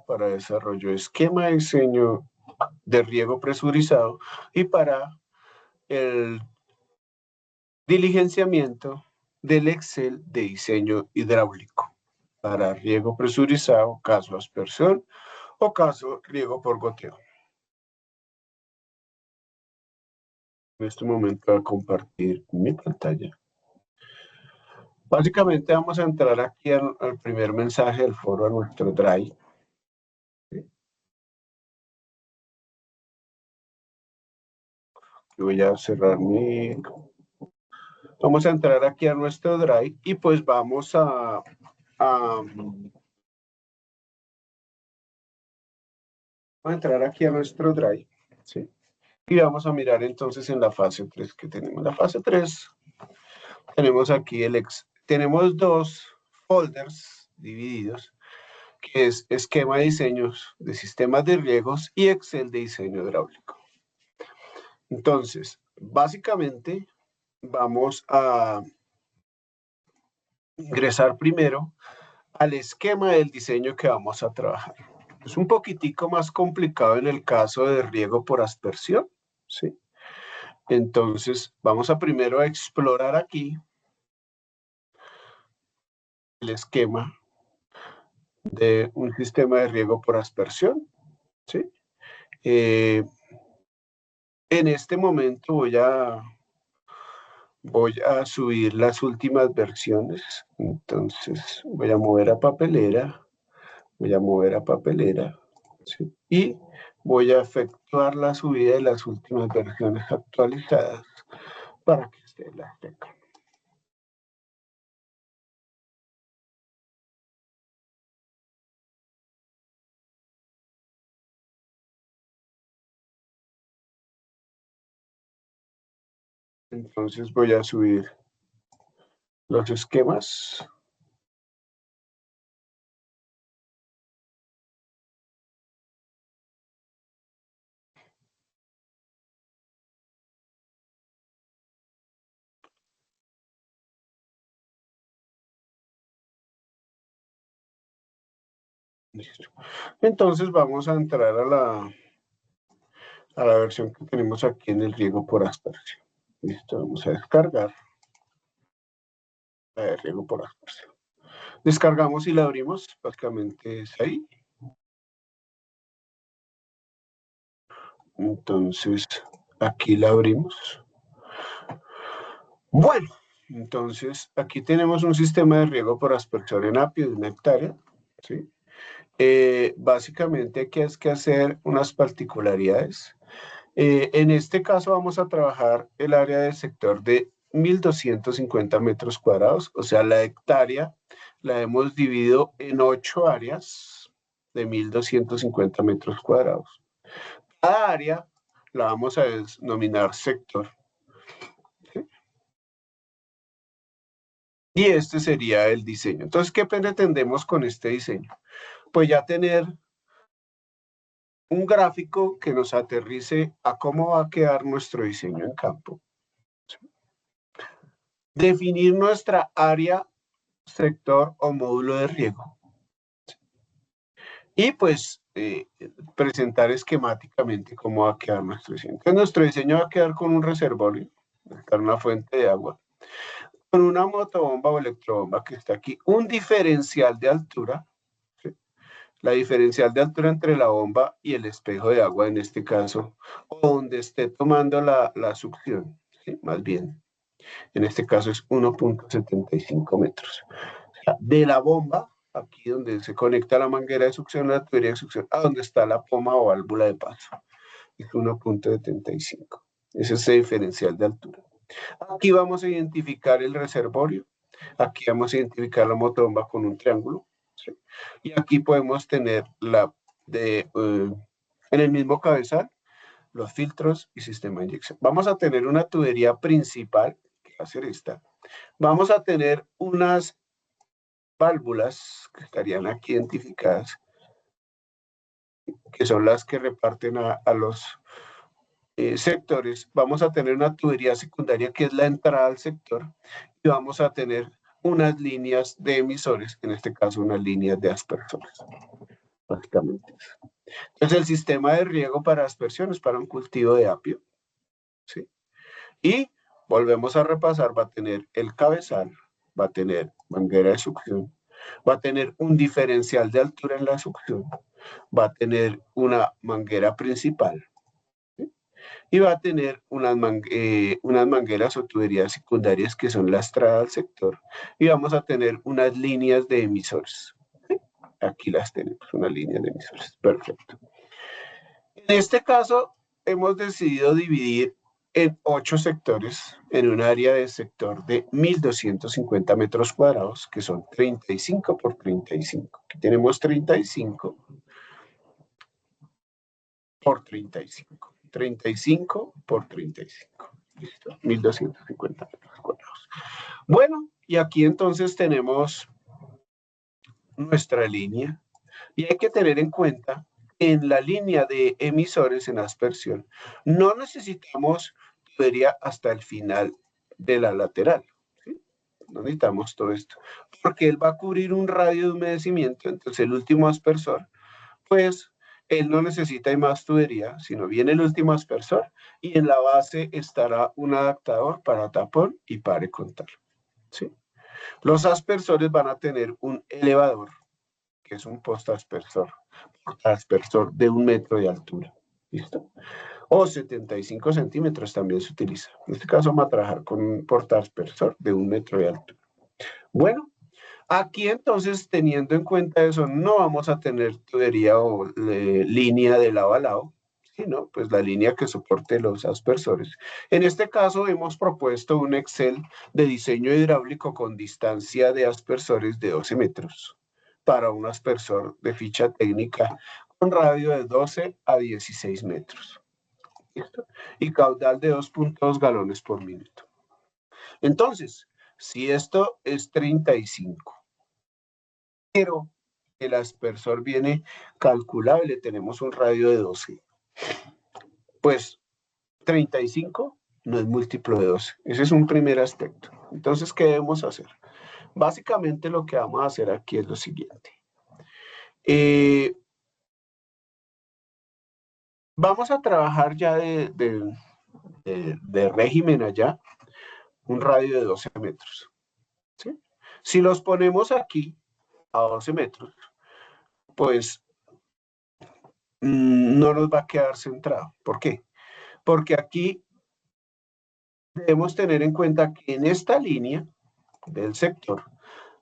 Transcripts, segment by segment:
para desarrollo de esquema de diseño de riego presurizado y para el diligenciamiento del Excel de diseño hidráulico para riego presurizado, caso aspersión o caso riego por goteo. En este momento voy a compartir mi pantalla. Básicamente vamos a entrar aquí al primer mensaje del foro a nuestro Drive. Voy a cerrar mi... Vamos a entrar aquí a nuestro Drive y pues vamos a entrar aquí a nuestro Drive, ¿sí? Y vamos a mirar entonces en la fase 3 que tenemos. La fase 3, tenemos aquí tenemos dos folders divididos, que es esquema de diseños de sistemas de riegos y Excel de diseño hidráulico. Entonces, básicamente, vamos a ingresar primero al esquema del diseño que vamos a trabajar. Es un poquitico más complicado en el caso de riego por aspersión, ¿sí? Entonces, vamos a primero a explorar aquí el esquema de un sistema de riego por aspersión, ¿sí? En este momento voy a subir las últimas versiones. Entonces, voy a mover a papelera, ¿sí? Y voy a efectuar la subida de las últimas versiones actualizadas para que ustedes las tengan. Entonces voy a subir los esquemas. Listo. Entonces vamos a entrar a la versión que tenemos aquí en el riego por aspersión. Listo, vamos a descargar la de riego por aspersión. Descargamos y la abrimos, básicamente es ahí. Entonces, aquí la abrimos. Bueno, entonces aquí tenemos un sistema de riego por aspersión en apio de 1 hectárea, ¿sí? Básicamente aquí es que hacer unas particularidades. En este caso vamos a trabajar el área del sector de 1.250 metros cuadrados, o sea, la hectárea la hemos dividido en 8 áreas de 1.250 metros cuadrados. Cada área la vamos a denominar sector, ¿sí? Y este sería el diseño. Entonces, ¿qué pretendemos con este diseño? Pues ya tener un gráfico que nos aterrice a cómo va a quedar nuestro diseño en campo. Definir nuestra área, sector o módulo de riego. Y pues presentar esquemáticamente cómo va a quedar nuestro diseño. Entonces nuestro diseño va a quedar con un reservorio, una fuente de agua, con una motobomba o electrobomba que está aquí, un diferencial de altura, ¿sí? La diferencial de altura entre la bomba y el espejo de agua en este caso, o donde esté tomando la succión, ¿sí? Más bien, en este caso es 1.75 metros. O sea, de la bomba, aquí donde se conecta la manguera de succión, la tubería de succión, a donde está la poma o válvula de paso, es 1.75. Ese es el diferencial de altura. Aquí vamos a identificar el reservorio. Aquí vamos a identificar la motobomba con un triángulo, ¿sí? Y aquí podemos tener en el mismo cabezal los filtros y sistema de inyección. Vamos a tener una tubería principal, que va a ser esta. Vamos a tener unas válvulas que estarían aquí identificadas, que son las que reparten a los sectores. Vamos a tener una tubería secundaria que es la entrada al sector y vamos a tener unas líneas de emisores, en este caso unas líneas de aspersores. básicamente eso. Entonces el sistema de riego para aspersión es para un cultivo de apio, ¿sí? Y volvemos a repasar, va a tener el cabezal, va a tener manguera de succión, va a tener un diferencial de altura en la succión, va a tener una manguera principal, ¿sí? Y va a tener unas mangueras o tuberías secundarias que son la estrada del sector, y vamos a tener unas líneas de emisores. ¿Sí? Aquí las tenemos, unas líneas de emisores. Perfecto. En este caso, hemos decidido dividir en 8 sectores en un área de sector de 1.250 metros cuadrados, que son 35 por 35. Aquí tenemos 35 por 35. 35 por 35. Listo. 1.250 metros cuadrados. Bueno, y aquí entonces tenemos nuestra línea. Y hay que tener en cuenta, en la línea de emisores en aspersión, no necesitamos tubería hasta el final de la lateral. ¿Sí? No necesitamos todo esto, porque él va a cubrir un radio de humedecimiento, entonces el último aspersor, pues él no necesita más tubería, sino viene el último aspersor y en la base estará un adaptador para tapón y para contar. ¿Sí? Los aspersores van a tener un elevador, que es un postaspersor de 1 metro de altura. ¿Listo? O 75 centímetros también se utiliza. En este caso vamos a trabajar con un portaaspersor de 1 metro de altura. Bueno, aquí entonces, teniendo en cuenta eso, no vamos a tener tubería o línea de lado a lado, sino pues la línea que soporte los aspersores. En este caso hemos propuesto un Excel de diseño hidráulico con distancia de aspersores de 12 metros para un aspersor de ficha técnica con radio de 12 a 16 metros. ¿Listo? Y caudal de 2.2 galones por minuto. Entonces, si esto es 35, pero el aspersor viene calculable, tenemos un radio de 12, pues 35 no es múltiplo de 12. Ese es un primer aspecto. Entonces, ¿qué debemos hacer? Básicamente lo que vamos a hacer aquí es lo siguiente. Vamos a trabajar ya de régimen allá, un radio de 12 metros. ¿Sí? Si los ponemos aquí a 12 metros, pues no nos va a quedar centrado. ¿Por qué? Porque aquí debemos tener en cuenta que en esta línea del sector,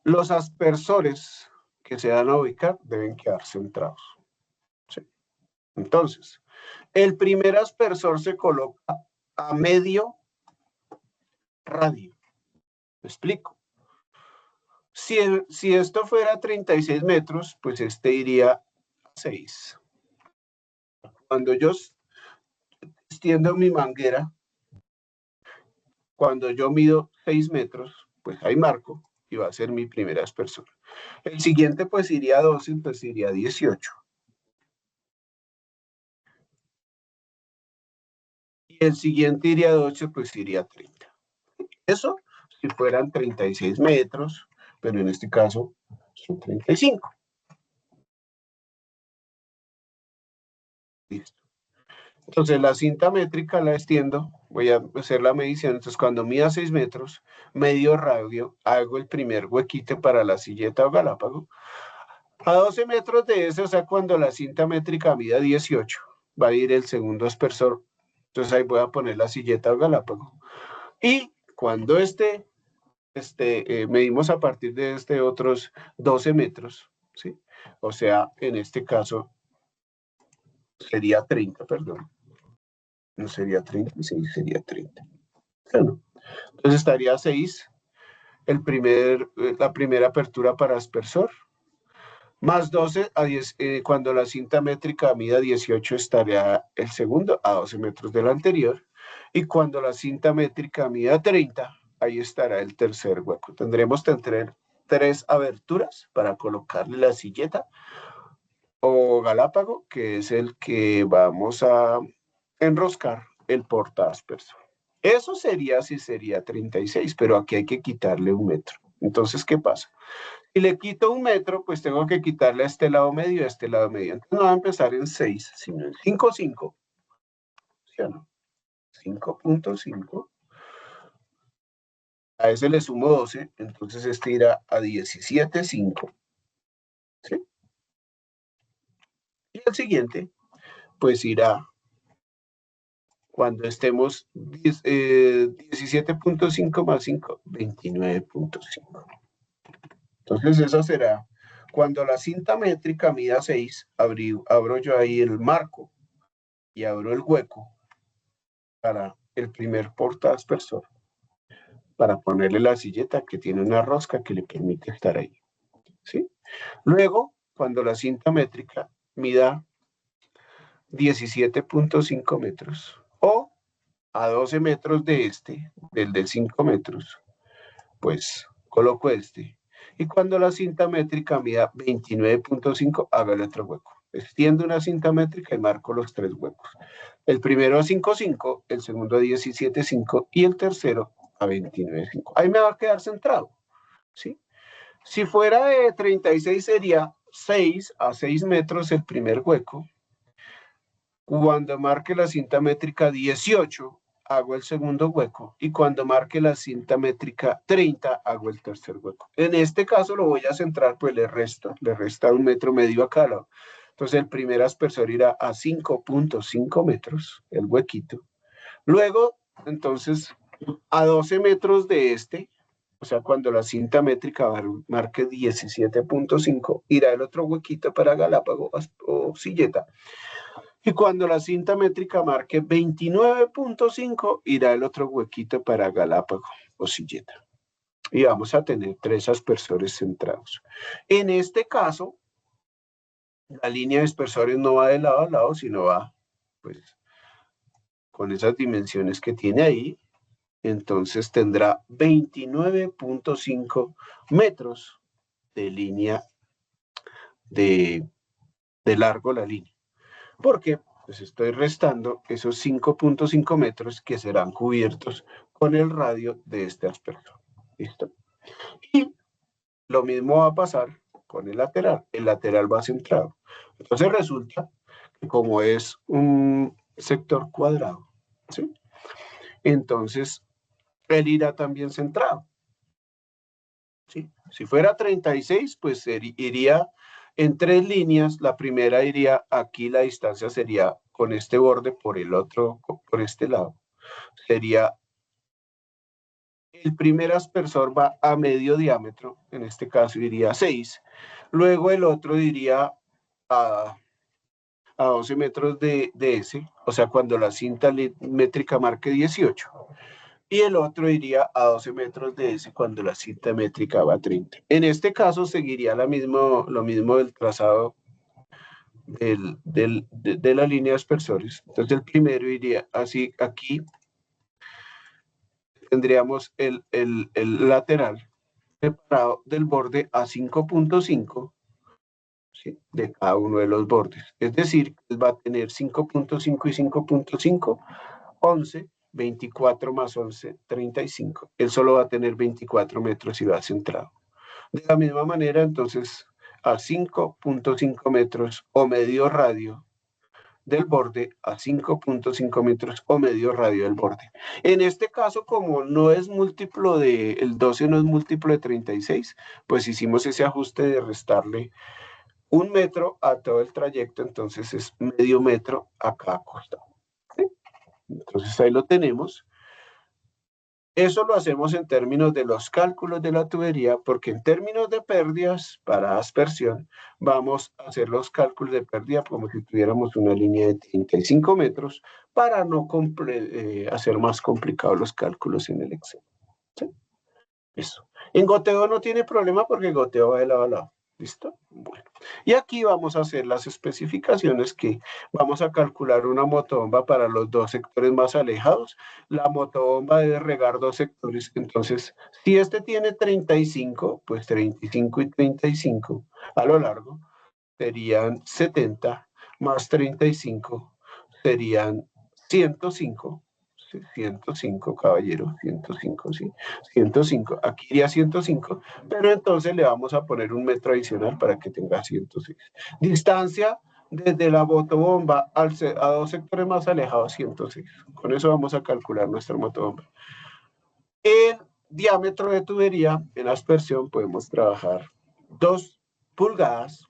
los aspersores que se van a ubicar deben quedar centrados. ¿Sí? Entonces, el primer aspersor se coloca a medio radio. ¿Me explico? Si esto fuera 36 metros, pues este iría a 6. Cuando yo extiendo mi manguera, cuando yo mido 6 metros, pues ahí marco y va a ser mi primera aspersor. El siguiente pues iría a 12, pues iría a 18. Y el siguiente iría a 8, pues iría a 30. Eso si fueran 36 metros, pero en este caso son 35. Listo. Entonces la cinta métrica la extiendo, voy a hacer la medición, entonces cuando mida 6 metros, medio radio, hago el primer huequite para la silleta o galápago. A 12 metros de ese, o sea, cuando la cinta métrica mida 18, va a ir el segundo aspersor, entonces ahí voy a poner la silleta o galápago. Y cuando medimos a partir de otros 12 metros, ¿sí? O sea, en este caso sería 30, perdón. No sería 36, sería 30. Bueno, entonces estaría 6, la primera apertura para aspersor, más 12 a 10, cuando la cinta métrica mida 18 estaría el segundo a 12 metros del anterior, y cuando la cinta métrica mida 30, ahí estará el tercer hueco. Tendremos que tener 3 aberturas para colocarle la silleta o galápago, que es el que vamos a enroscar el portaaspersor. Eso sería si sería 36, pero aquí hay que quitarle 1 metro. Entonces, ¿qué pasa? Si le quito 1 metro, pues tengo que quitarle a este lado medio y a este lado medio. Entonces no va a empezar en 6, sino en 5,5. ¿Sí o no? 5,5. A ese le sumo 12, entonces este irá a 17,5. ¿Sí? Y el siguiente, pues irá cuando estemos 17,5 más 5, 29,5. Entonces eso será cuando la cinta métrica mida 6, abro yo ahí el marco y abro el hueco para el primer portaaspersor, para ponerle la silleta que tiene una rosca que le permite estar ahí. ¿Sí? Luego, cuando la cinta métrica mida 17,5 metros o a 12 metros de del de 5 metros, pues coloco este. Y cuando la cinta métrica mida 29,5, hago el otro hueco. Extiendo una cinta métrica y marco los 3 huecos. El primero a 5,5, el segundo a 17,5 y el tercero a 29,5. Ahí me va a quedar centrado, ¿sí? Si fuera de 36 sería 6 a 6 metros el primer hueco. Cuando marque la cinta métrica 18, hago el segundo hueco. Y cuando marque la cinta métrica 30, hago el tercer hueco. En este caso lo voy a centrar, pues le resta 1,5 metros a cada lado. Entonces el primer aspersor irá a 5,5 metros, el huequito. Luego, entonces, a 12 metros de o sea, cuando la cinta métrica marque 17,5, irá el otro huequito para Galápago o silleta. Y cuando la cinta métrica marque 29,5, irá el otro huequito para Galápago o silleta. Y vamos a tener 3 aspersores centrados. En este caso, la línea de aspersores no va de lado a lado, sino va, pues, con esas dimensiones que tiene ahí. Entonces tendrá 29,5 metros de línea de largo la línea. ¿Por qué? Pues estoy restando esos 5,5 metros que serán cubiertos con el radio de este aspersor. ¿Listo? Y lo mismo va a pasar con el lateral. El lateral va centrado. Entonces resulta que como es un sector cuadrado, ¿sí? Entonces él irá también centrado. ¿Sí? Si fuera 36, pues iría en 3 líneas. La primera iría aquí, la distancia sería con este borde por el otro, por este lado. Sería, el primer aspersor va a medio diámetro, en este caso iría a 6. Luego el otro iría a 12 metros de ese, o sea, cuando la cinta métrica marque 18. Y el otro iría a 12 metros de ese cuando la cinta métrica va a 30. En este caso seguiría lo mismo del trazado de la línea de aspersores. Entonces el primero iría así, aquí tendríamos el lateral separado del borde a 5,5, ¿sí? De cada uno de los bordes. Es decir, va a tener 5,5 y 5,5, 11, 24 más 11, 35. Él solo va a tener 24 metros y va centrado. De la misma manera, entonces, a 5,5 metros o medio radio del borde, a 5,5 metros o medio radio del borde. En este caso, como no es múltiplo el 12 no es múltiplo de 36, pues hicimos ese ajuste de restarle 1 metro a todo el trayecto, entonces es medio metro a cada costado. ¿Sí? Entonces ahí lo tenemos. Eso lo hacemos en términos de los cálculos de la tubería, porque en términos de pérdidas para aspersión, vamos a hacer los cálculos de pérdida como si tuviéramos una línea de 35 metros para no hacer más complicados los cálculos en el Excel. ¿Sí? Eso. En goteo no tiene problema porque goteo va de lado a lado. ¿Listo? Bueno. Y aquí vamos a hacer las especificaciones que vamos a calcular una motobomba para los 2 sectores más alejados. La motobomba debe regar 2 sectores. Entonces, si este tiene 35, pues 35 y 35 a lo largo serían 70 más 35 serían 105. 105, caballero, 105, sí, 105, aquí iría 105, pero entonces le vamos a poner un metro adicional para que tenga 106. Distancia desde la motobomba a dos sectores más alejados, 106. Con eso vamos a calcular nuestra motobomba. En diámetro de tubería, en aspersión, podemos trabajar 2 pulgadas,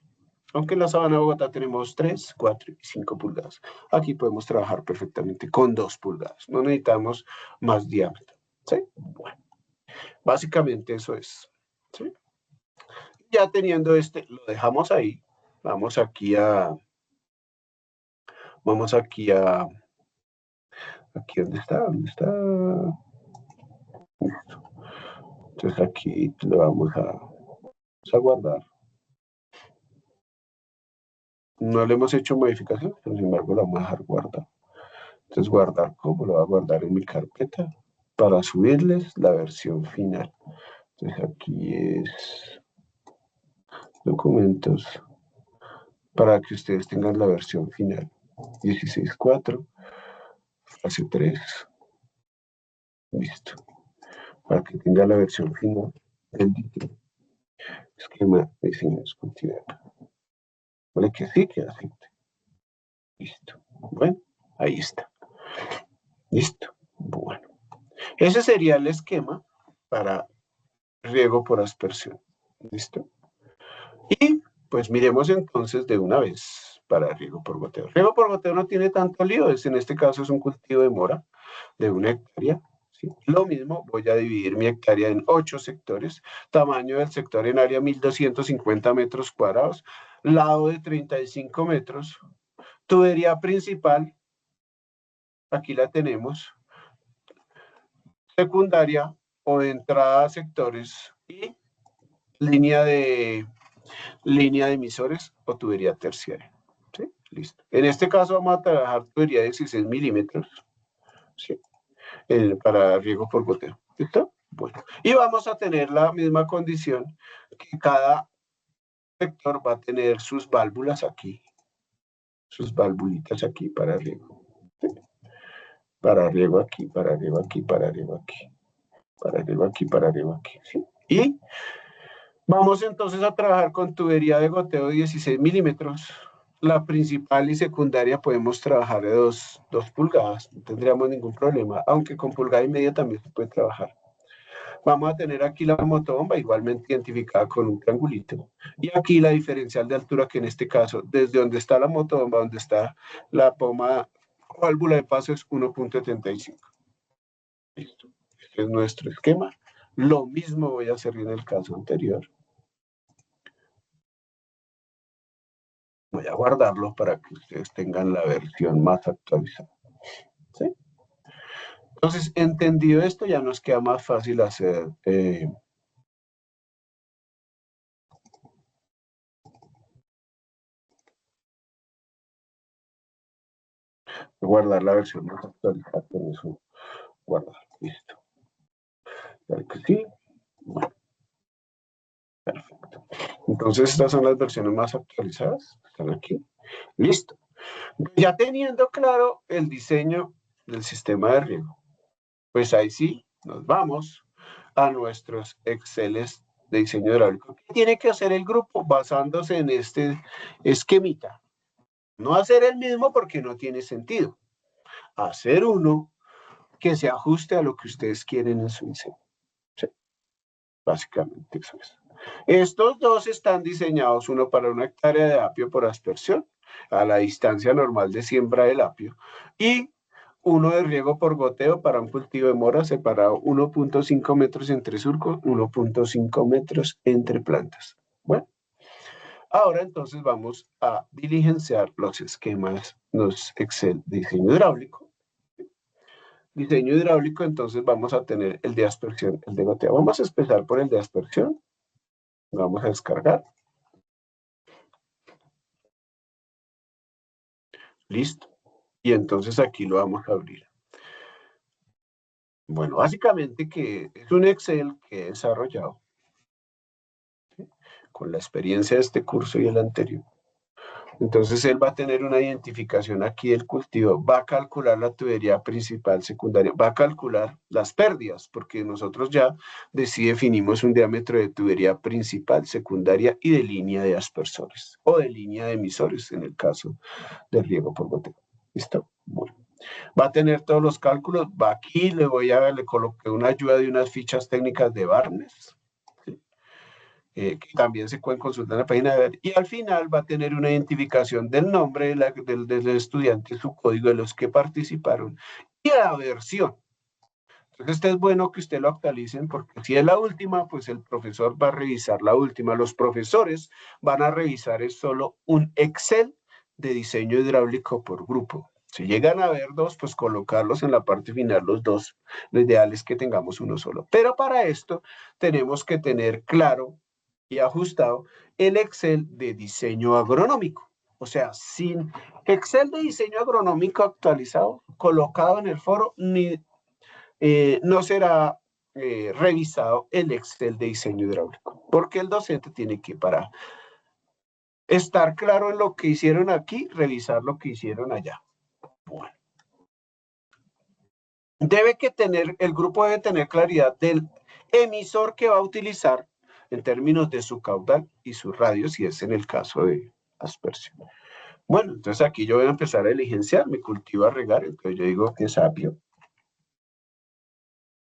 aunque en la Sabana de Bogotá tenemos 3, 4 y 5 pulgadas. Aquí podemos trabajar perfectamente con 2 pulgadas. No necesitamos más diámetro. ¿Sí? Bueno, básicamente eso es. ¿Sí? Ya teniendo lo dejamos ahí. Vamos aquí a... Aquí, ¿dónde está? ¿Dónde está? Listo. Entonces aquí lo vamos a guardar. No le hemos hecho modificaciones, pero sin embargo lo vamos a dejar guardar. Entonces, guardar como lo voy a guardar en mi carpeta para subirles la versión final. Entonces, aquí es documentos para que ustedes tengan la versión final. 16.4, fase 3. Listo. Para que tenga la versión final del título. Esquema de diseño discontinuo. Vale, que sí, que acepte. Listo. Bueno, ahí está. Listo. Bueno. Ese sería el esquema para riego por aspersión. ¿Listo? Y pues miremos entonces de una vez para riego por goteo. Riego por goteo no tiene tanto lío, en este caso es un cultivo de mora de 1 hectárea. ¿Sí? Lo mismo, voy a dividir mi hectárea en 8 sectores, tamaño del sector en área 1250 metros cuadrados, lado de 35 metros, tubería principal, aquí la tenemos, secundaria o de entrada a sectores y línea de emisores o tubería terciaria. ¿Sí? Listo. En este caso vamos a trabajar tubería de 16 milímetros, ¿sí? Para riego por goteo. ¿Listo? Bueno. Y vamos a tener la misma condición que cada sector va a tener sus válvulas aquí, sus valvulitas aquí para riego. ¿Sí? Para riego aquí, para riego aquí, para riego aquí. Para riego aquí, para riego aquí. ¿Sí? Y vamos entonces a trabajar con tubería de goteo de 16 milímetros. La principal y secundaria podemos trabajar de 2 pulgadas, no tendríamos ningún problema, aunque con pulgada y media también se puede trabajar. Vamos a tener aquí la motobomba igualmente identificada con un triangulito. Y aquí la diferencial de altura, que en este caso, desde donde está la motobomba, donde está la pomada o válvula de paso, es 1.75. Listo. Este es nuestro esquema. Lo mismo voy a hacer en el caso anterior. Voy a guardarlo para que ustedes tengan la versión más actualizada. ¿Sí? Entonces, entendido esto, ya nos queda más fácil hacer guardar la versión más actualizada. Con eso, guardar. Listo. Claro que sí. Bueno, perfecto. Entonces, estas son las versiones más actualizadas. Están aquí. Listo. Ya teniendo claro el diseño del sistema de riego, pues ahí sí, nos vamos a nuestros Exceles de diseño hidráulico. ¿Qué tiene que hacer el grupo basándose en este esquemita? No hacer el mismo porque no tiene sentido. Hacer uno que se ajuste a lo que ustedes quieren en su diseño. Sí, básicamente eso es. Estos dos están diseñados, uno para 1 hectárea de apio por aspersión, a la distancia normal de siembra del apio, y uno de riego por goteo para un cultivo de mora separado 1.5 metros entre surcos, 1.5 metros entre plantas. Bueno, ahora entonces vamos a diligenciar los esquemas, los Excel de diseño hidráulico. Diseño hidráulico, entonces vamos a tener el de aspersión, el de goteo. Vamos a empezar por el de aspersión. Vamos a descargar. Listo. Y entonces aquí lo vamos a abrir. Bueno, básicamente que es un Excel que he desarrollado, ¿sí?, con la experiencia de este curso y el anterior, Entonces él va a tener una identificación aquí del cultivo, va a calcular la tubería principal, secundaria, va a calcular las pérdidas, porque nosotros ya sí definimos un diámetro de tubería principal, secundaria y de línea de aspersores, o de línea de emisores, en el caso de riego por goteo. ¿Listo? Bueno. Va a tener todos los cálculos, va aquí, le coloqué una ayuda de unas fichas técnicas de Barnes, ¿sí? Que también se pueden consultar en la página web, y al final va a tener una identificación del nombre del estudiante, su código de los que participaron, y la versión. Entonces, es bueno que usted lo actualicen, porque si es la última, pues el profesor va a revisar la última. Los profesores van a revisar es solo un Excel de diseño hidráulico por grupo. Si llegan a ver dos, pues colocarlos en la parte final los dos. Lo ideal es que tengamos uno solo. Pero para esto tenemos que tener claro y ajustado el Excel de diseño agronómico. O sea, sin Excel de diseño agronómico actualizado, colocado en el foro, no será revisado el Excel de diseño hidráulico, porque el docente tiene que, para estar claro en lo que hicieron aquí, revisar lo que hicieron allá. Bueno. El grupo debe tener claridad del emisor que va a utilizar en términos de su caudal y su radio, si es en el caso de aspersión. Bueno, entonces aquí yo voy a empezar a diligenciar mi cultivo a regar, entonces yo digo que es apio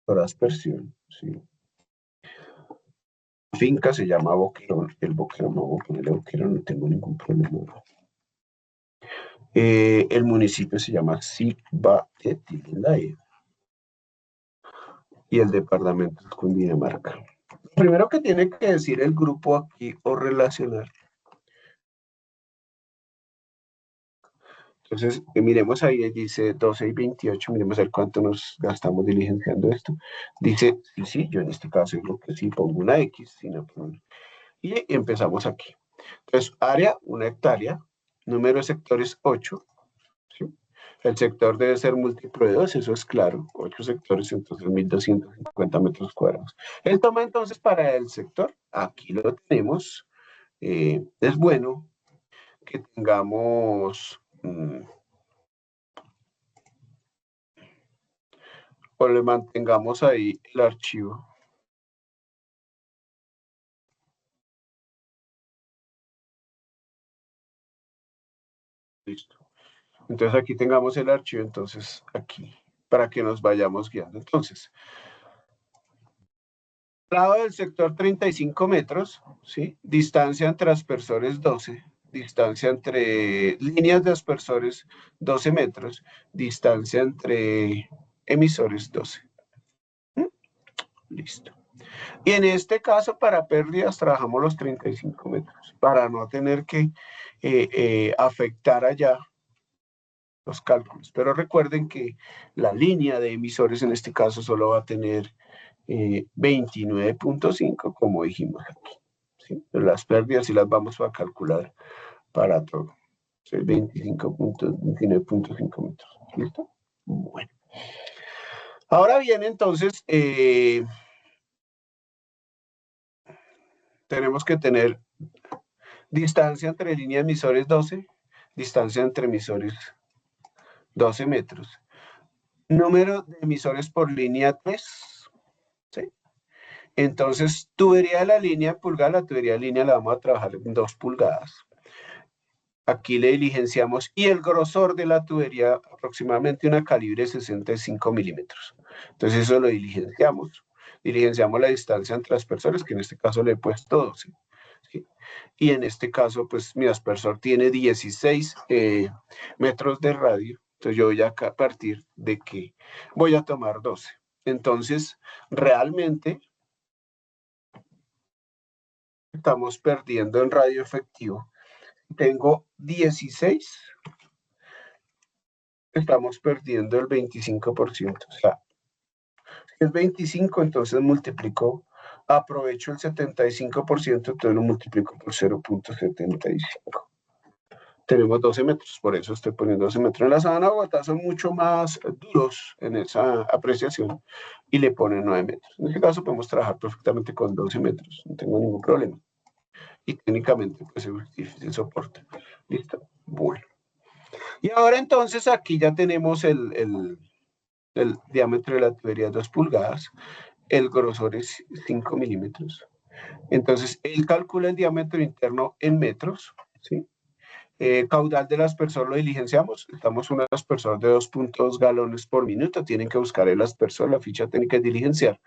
por aspersión, ¿sí? Finca se llama Boquerón, el Boquerón, no voy a ponerle Boquerón, no tengo ningún problema. El municipio se llama Cibatetitlae y el departamento es Cundinamarca. Primero que tiene que decir el grupo aquí o relacionar. Entonces, miremos ahí, dice 12 y 28, miremos a ver cuánto nos gastamos diligenciando esto. Dice, sí, yo en este caso digo que sí, pongo una X, sino y empezamos aquí. Entonces, área, 1 hectárea, número de sectores 8, ¿sí? El sector debe ser múltiplo de 2, eso es claro, 8 sectores, entonces 1250 metros cuadrados. El toma entonces para el sector, aquí lo tenemos, es bueno que tengamos, o le mantengamos ahí el archivo. Listo. Entonces aquí tengamos el archivo, entonces aquí, para que nos vayamos guiando. Entonces, lado del sector 35 metros, ¿sí? Distancia entre aspersores 12, distancia entre líneas de aspersores 12 metros, distancia entre emisores 12. ¿Mm? Listo. Y en este caso, para pérdidas, trabajamos los 35 metros, para no tener que afectar allá los cálculos. Pero recuerden que la línea de emisores en este caso solo va a tener 29.5, como dijimos aquí. ¿Sí? Pero las pérdidas sí las vamos a calcular para todo. 29.5 metros. ¿Listo? Bueno. Ahora bien, entonces, tenemos que tener distancia entre líneas emisores 12, distancia entre emisores 12 metros. Número de emisores por línea 3. ¿Sí? Entonces, tubería de la línea pulgada, la tubería de línea la vamos a trabajar en 2 pulgadas. Aquí le diligenciamos y el grosor de la tubería aproximadamente una calibre 65 milímetros. Entonces eso lo diligenciamos. Diligenciamos la distancia entre aspersores, que en este caso le he puesto 12. ¿Sí? Y en este caso, pues mi aspersor tiene 16 metros de radio. Entonces yo voy a partir de que voy a tomar 12. Entonces, realmente estamos perdiendo en radio efectivo. Tengo 16, estamos perdiendo el 25%. O sea, si es 25, entonces multiplico, aprovecho el 75%, entonces lo multiplico por 0.75. Tenemos 12 metros, por eso estoy poniendo 12 metros. En la sabana de Bogotá son mucho más duros en esa apreciación y le ponen 9 metros. En este caso podemos trabajar perfectamente con 12 metros, no tengo ningún problema. Y técnicamente pues es difícil soporte. ¿Listo? Bueno. Y ahora entonces aquí ya tenemos el diámetro de la tubería 2 pulgadas, el grosor es 5 milímetros. Entonces, él calcula el diámetro interno en metros, ¿sí? Caudal del aspersor lo diligenciamos, estamos un aspersor de 2.2 galones por minuto, tienen que buscar el aspersor, la ficha técnica es diligenciar.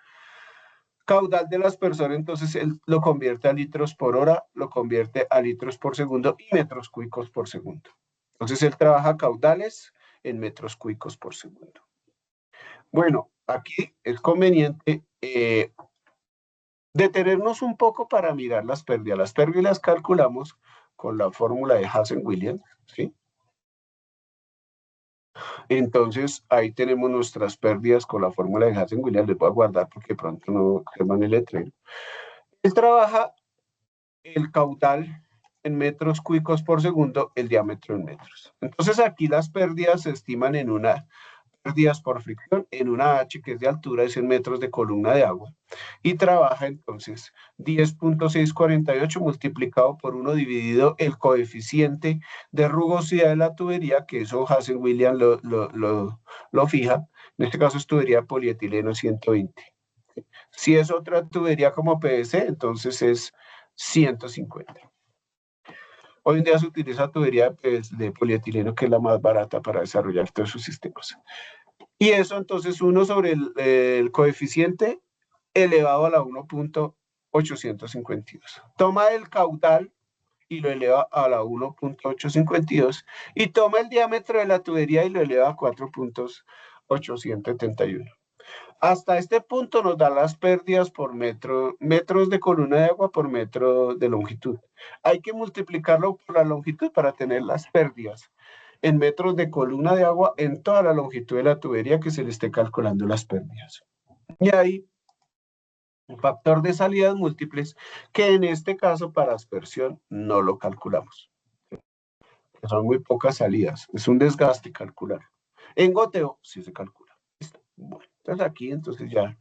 Caudal del aspersor, entonces él lo convierte a litros por hora, lo convierte a litros por segundo y metros cúbicos por segundo. Entonces él trabaja caudales en metros cúbicos por segundo. Bueno, aquí es conveniente detenernos un poco para mirar las pérdidas. Las pérdidas las calculamos con la fórmula de Hazen-Williams, ¿sí? Entonces, ahí tenemos nuestras pérdidas con la fórmula de Hazen-Williams. Les voy a guardar porque pronto no queman el letrero. Él trabaja el caudal en metros cúbicos por segundo, el diámetro en metros. Entonces, aquí las pérdidas se estiman en una pérdidas por fricción en una H que es de altura, es en metros de columna de agua, y trabaja entonces 10.648 multiplicado por 1 dividido el coeficiente de rugosidad de la tubería, que eso Hazen-Williams lo fija, en este caso es tubería polietileno 120. Si es otra tubería como PVC, entonces es 150. Hoy en día se utiliza tubería de polietileno, que es la más barata para desarrollar todos sus sistemas. Y eso entonces 1 sobre el coeficiente elevado a la 1.852. Toma el caudal y lo eleva a la 1.852 y toma el diámetro de la tubería y lo eleva a 4.871. Hasta este punto nos da las pérdidas por metro, metros de columna de agua por metro de longitud. Hay que multiplicarlo por la longitud para tener las pérdidas en metros de columna de agua en toda la longitud de la tubería que se le esté calculando las pérdidas. Y ahí un factor de salidas múltiples que en este caso para aspersión no lo calculamos. Son muy pocas salidas, es un desgaste calcular. En goteo sí se calcula. Bueno, entonces aquí entonces ya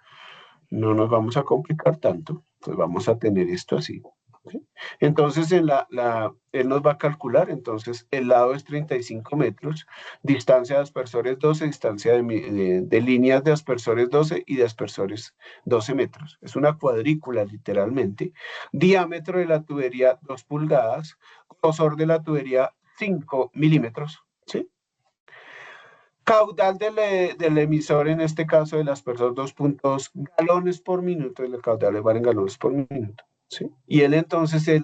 no nos vamos a complicar tanto, pues vamos a tener esto así. ¿Sí? Entonces, él nos va a calcular, entonces el lado es 35 metros, distancia de aspersores 12, distancia de líneas de aspersores 12 y de aspersores 12 metros. Es una cuadrícula literalmente. Diámetro de la tubería 2 pulgadas, grosor de la tubería 5 milímetros. ¿Sí? Caudal del emisor, en este caso de las personas 2.2 galones por minuto, el caudal le vale en galones por minuto. ¿Sí? Y él entonces, él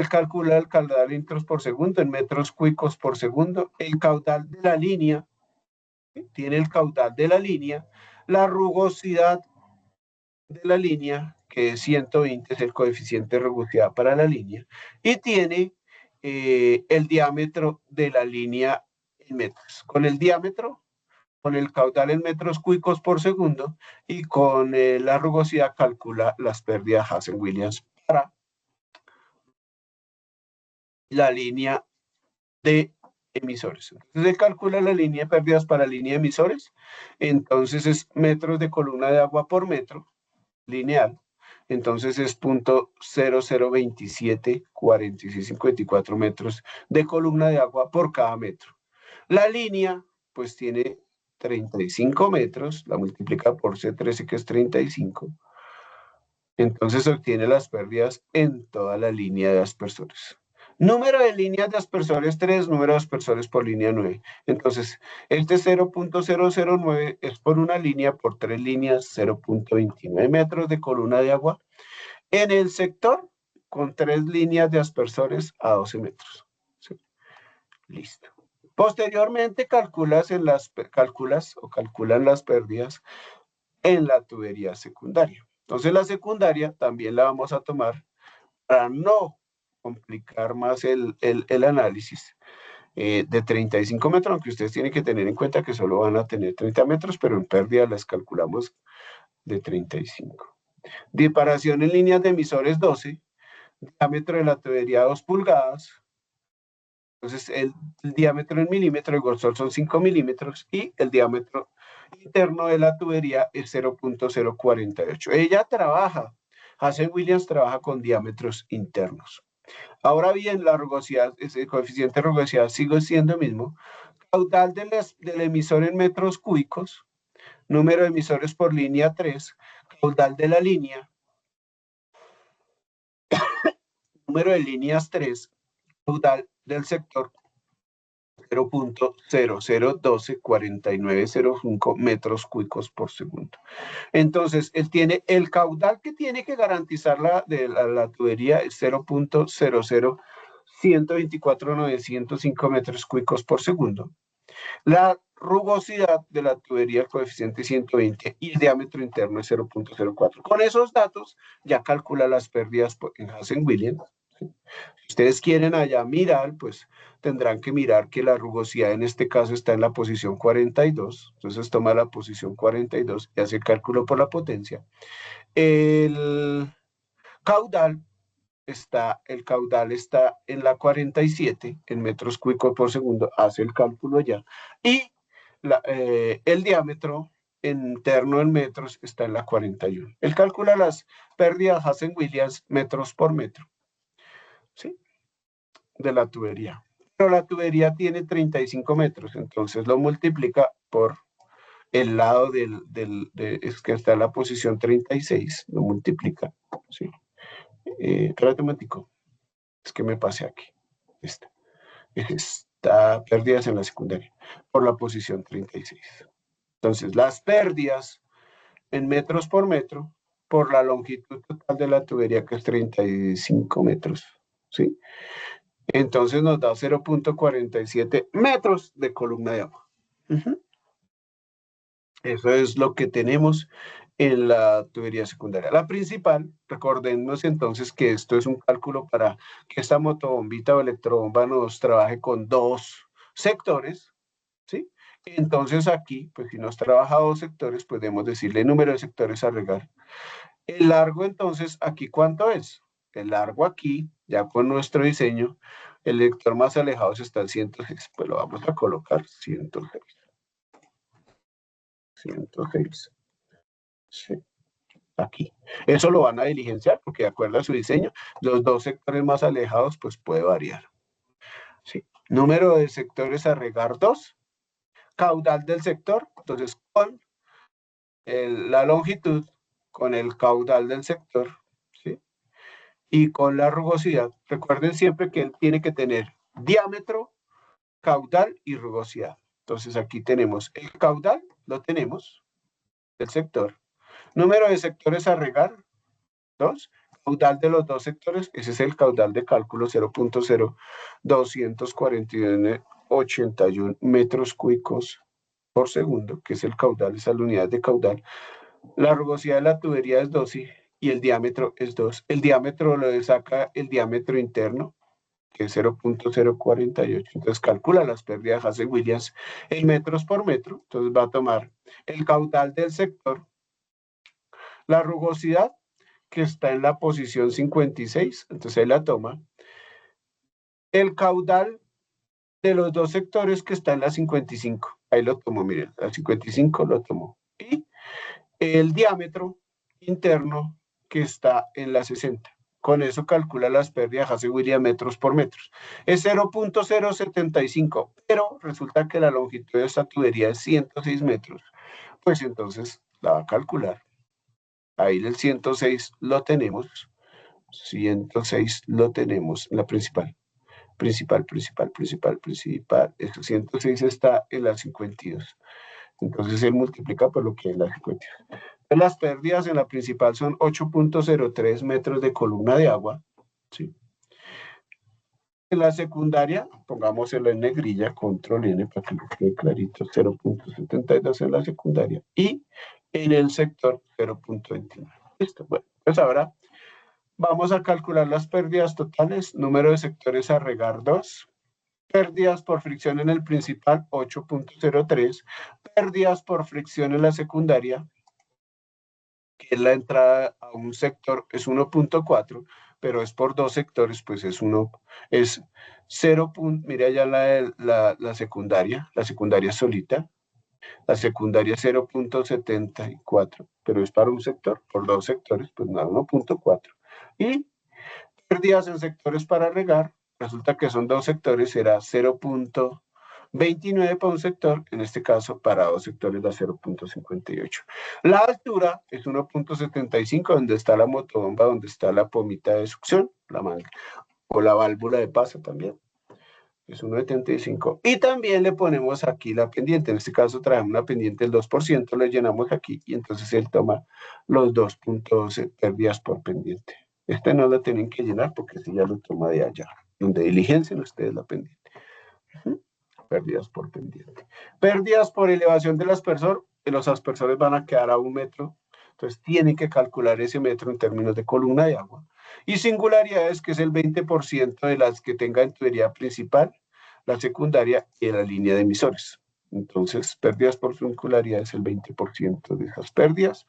calcula el caudal en litros por segundo, en metros cúbicos por segundo, el caudal de la línea, ¿sí? Tiene el caudal de la línea, la rugosidad de la línea, que es 120, es el coeficiente de rugosidad para la línea, y tiene el diámetro de la línea en metros. Con el diámetro, con el caudal en metros cúbicos por segundo y con la rugosidad calcula las pérdidas Hazen-Williams para la línea de emisores. Entonces él calcula la línea de pérdidas para la línea de emisores, entonces es metros de columna de agua por metro lineal, entonces es 0.00274654 metros de columna de agua por cada metro. La línea pues tiene 35 metros, la multiplica por C13 que es 35, entonces obtiene las pérdidas en toda la línea de aspersores. Número de líneas de aspersores 3, número de aspersores por línea 9. Entonces, este 0.009 es por una línea, por 3 líneas, 0.29 metros de columna de agua. En el sector, con 3 líneas de aspersores a 12 metros. ¿Sí? Listo. Posteriormente, calculan las pérdidas en la tubería secundaria. Entonces, la secundaria también la vamos a tomar para no complicar más el análisis de 35 metros, aunque ustedes tienen que tener en cuenta que solo van a tener 30 metros, pero en pérdida las calculamos de 35. Diparación en líneas de emisores 12, diámetro de la tubería 2 pulgadas, entonces el diámetro en milímetro, el grosor son 5 milímetros y el diámetro interno de la tubería es 0.048. Ella trabaja, Hazen-Williams trabaja con diámetros internos. Ahora bien, la rugosidad, ese coeficiente de rugosidad sigue siendo el mismo. Caudal del emisor en metros cúbicos, número de emisores por línea 3, caudal de la línea, número de líneas 3, caudal del sector 0.00124905 metros cúbicos por segundo. Entonces, él tiene el caudal que tiene que garantizar la tubería es 0.00124905 metros cúbicos por segundo. La rugosidad de la tubería, el coeficiente 120 y el diámetro interno es 0.04. Con esos datos ya calcula las pérdidas en Hazen-Williams. Si ustedes quieren allá mirar, pues tendrán que mirar que la rugosidad en este caso está en la posición 42. Entonces toma la posición 42 y hace el cálculo por la potencia. El caudal está en la 47 en metros cúbicos por segundo, hace el cálculo ya. Y el diámetro interno en metros está en la 41. Él calcula las pérdidas Hazen-Williams metros por metro, ¿sí? De la tubería. Pero la tubería tiene 35 metros, entonces lo multiplica por el lado es que está en la posición 36, lo multiplica, ¿sí? Espérate un momentico, es que me pasé aquí. Está pérdidas en la secundaria por la posición 36. Entonces, las pérdidas en metros por metro por la longitud total de la tubería, que es 35 metros, ¿sí? Entonces nos da 0.47 metros de columna de agua. Eso es lo que tenemos en la tubería secundaria. La principal, recordemos entonces que esto es un cálculo para que esta motobombita o electrobomba nos trabaje con dos sectores, ¿sí? Entonces aquí, pues si nos trabaja dos sectores, podemos decirle número de sectores a regar. El largo entonces, aquí ¿cuánto es? El largo aquí, ya con nuestro diseño, el lector más alejado está en 106, pues lo vamos a colocar 106. 106. Sí, aquí. Eso lo van a diligenciar porque de acuerdo a su diseño, los dos sectores más alejados pues puede variar. Sí. Número de sectores a regar 2. Caudal del sector, entonces con la longitud, con el caudal del sector, ¿sí? Y con la rugosidad. Recuerden siempre que él tiene que tener diámetro, caudal y rugosidad. Entonces aquí tenemos el caudal, lo tenemos, del sector. Número de sectores a regar, 2. Caudal de los dos sectores, ese es el caudal de cálculo 0.024181 metros cúbicos por segundo, que es el caudal, esa es la unidad de caudal. La rugosidad de la tubería es 12 y el diámetro es 2. El diámetro lo saca el diámetro interno, que es 0.048. Entonces calcula las pérdidas Hazen-Williams en metros por metro. Entonces va a tomar el caudal del sector, la rugosidad, que está en la posición 56, entonces él la toma. El caudal de los dos sectores que está en la 55, ahí lo tomo, miren, la 55 lo tomo. Y el diámetro interno que está en la 60. Con eso calcula las pérdidas Hazen-Williams metros por metros. Es 0.075, pero resulta que la longitud de esta tubería es 106 metros. Pues entonces la va a calcular. Ahí el 106 lo tenemos. 106 lo tenemos en la principal. Principal. El 106 está en la 52. Entonces él multiplica por lo que es la 52. Las pérdidas en la principal son 8.03 metros de columna de agua. ¿Sí? En la secundaria, pongámoselo en negrilla, control N para que nos quede clarito, 0.72 en la secundaria. Y en el sector 0.29. Listo. Bueno, pues ahora vamos a calcular las pérdidas totales. Número de sectores a regar 2. Pérdidas por fricción en el principal 8.03. Pérdidas por fricción en la secundaria, que es la entrada a un sector, es 1.4, pero es por dos sectores, pues es 0. Mira ya la secundaria solita. La secundaria es 0.74, pero es para un sector, por dos sectores, pues nada, 1.4. Y Pérdidas en sectores para regar, resulta que son 2 sectores, será 0.29 para un sector, en este caso para 2 sectores da 0.58. La altura es 1.75, donde está la motobomba, donde está la pomita de succión, o la válvula de paso también. Es 1.75. Y también le ponemos aquí la pendiente. En este caso traemos una pendiente del 2%, le llenamos aquí y entonces él toma los 2.12 pérdidas por pendiente. Este no lo tienen que llenar porque si ya lo toma de allá, donde diligencien ustedes la pendiente. Pérdidas por pendiente. Pérdidas por elevación de los aspersores van a quedar a 1 metro. Entonces tienen que calcular ese metro en términos de columna de agua. Y singularidades, que es el 20% de las que tenga en tubería principal, la secundaria y la línea de emisores. Entonces, pérdidas por singularidad es el 20% de esas pérdidas.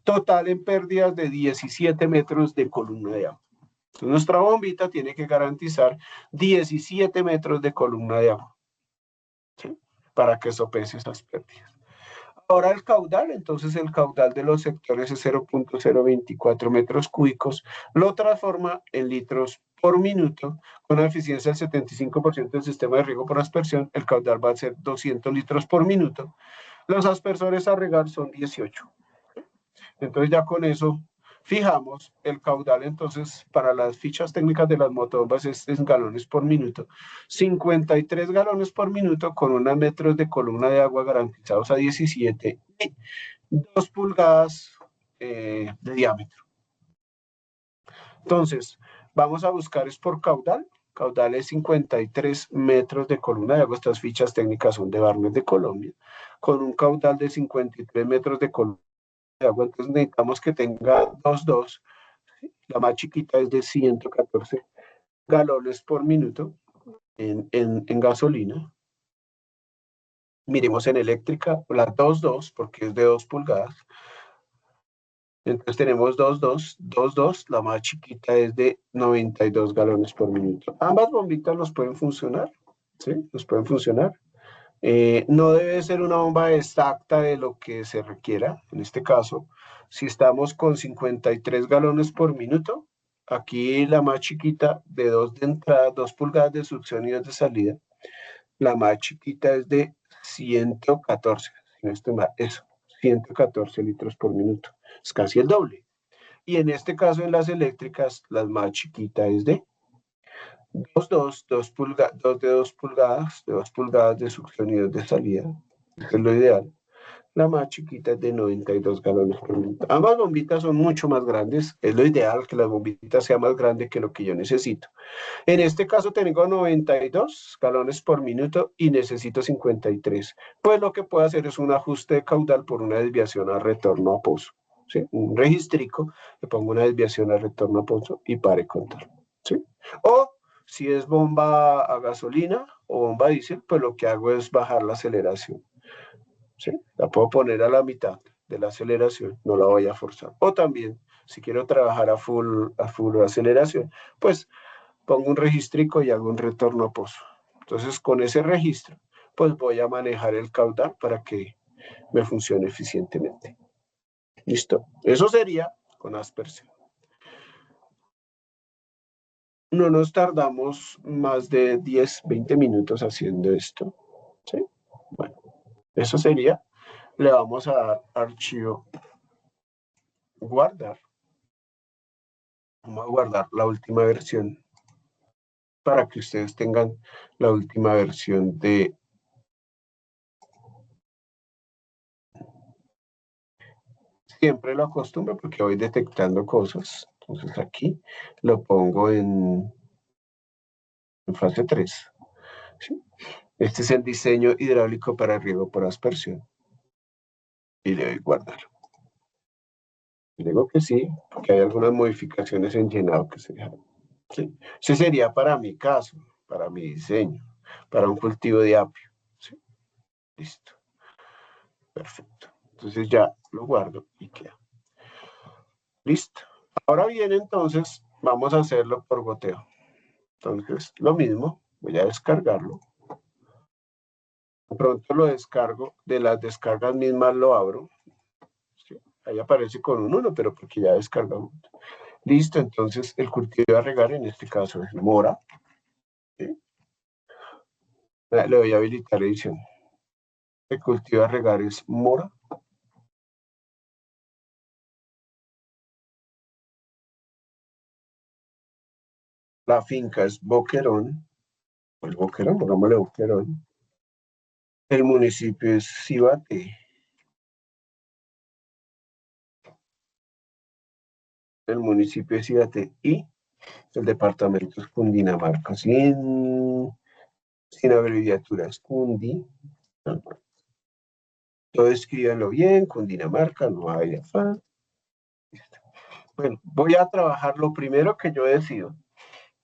Total en pérdidas de 17 metros de columna de agua. Entonces, nuestra bombita tiene que garantizar 17 metros de columna de agua, ¿sí? Para que sopese esas pérdidas. Ahora el caudal, entonces el caudal de los sectores es 0.024 metros cúbicos, lo transforma en litros por minuto, con una eficiencia del 75% del sistema de riego por aspersión, el caudal va a ser 200 litros por minuto, los aspersores a regar son 18. Entonces ya con eso fijamos el caudal, entonces para las fichas técnicas de las motobombas es en galones por minuto, 53 galones por minuto con unos metros de columna de agua garantizados a 17 y 2 pulgadas de diámetro. Entonces, vamos a buscar es por caudal. Caudal es 53 metros de columna de agua. Estas fichas técnicas son de Barnes de Colombia, con un caudal de 53 metros de columna de agua. Entonces necesitamos que tenga 2.2. La más chiquita es de 114 galones por minuto en gasolina. Miremos en eléctrica, la 2.2, porque es de 2 pulgadas. Entonces tenemos 2.2, la más chiquita es de 92 galones por minuto. Ambas bombitas nos pueden funcionar, ¿sí? Nos pueden funcionar. No debe ser una bomba exacta de lo que se requiera. En este caso, si estamos con 53 galones por minuto, aquí la más chiquita de 2 de entrada, 2 pulgadas de succión y 2 de salida, la más chiquita es de 114, si no estoy mal, eso, 114 litros por minuto. Es casi el doble. Y en este caso, en las eléctricas, la más chiquita es de 2 pulgadas de succión y 2 de salida. Eso es lo ideal. La más chiquita es de 92 galones por minuto. Ambas bombitas son mucho más grandes. Es lo ideal que la bombita sea más grande que lo que yo necesito. En este caso tengo 92 galones por minuto y necesito 53. Pues lo que puedo hacer es un ajuste de caudal por una desviación a retorno a pozo. ¿Sí? Un registrico, le pongo una desviación a retorno a pozo y pare contar. ¿Sí? O si es bomba a gasolina o bomba a diésel, pues lo que hago es bajar la aceleración. ¿Sí? La puedo poner a la mitad de la aceleración, no la voy a forzar. O también, si quiero trabajar a full aceleración, pues pongo un registrico y hago un retorno a pozo. Entonces, con ese registro, pues voy a manejar el caudal para que me funcione eficientemente. ¿Listo? Eso sería con aspersión. No nos tardamos más de 10, 20 minutos haciendo esto. ¿Sí? Bueno, eso sería. Le vamos a dar archivo guardar. Vamos a guardar la última versión para que ustedes tengan la última versión de... Siempre lo acostumbro porque voy detectando cosas. Entonces aquí lo pongo en fase 3. ¿Sí? Este es el diseño hidráulico para riego por aspersión. Y le doy guardar. Y digo que sí, porque hay algunas modificaciones en llenado que se dejan. ¿Sí? Ese sería para mi caso, para mi diseño, para un cultivo de apio. ¿Sí? Listo. Perfecto. Entonces ya lo guardo y queda. Listo. Ahora bien, entonces, vamos a hacerlo por goteo. Entonces, lo mismo, voy a descargarlo. De pronto lo descargo, de las descargas mismas lo abro. ¿Sí? Ahí aparece con un 1, pero porque ya descargamos. Listo, entonces el cultivo a regar en este caso es mora. ¿Sí? Le voy a habilitar edición. El cultivo a regar es mora. La finca es Boquerón. Pues Boquerón, pongámosle Boquerón. El municipio es Cibate. El municipio es Cibate y el departamento es Cundinamarca. Sin abreviaturas. Cundi. Todo escríbanlo bien, Cundinamarca, no hay afán. Bueno, voy a trabajar lo primero que yo decido,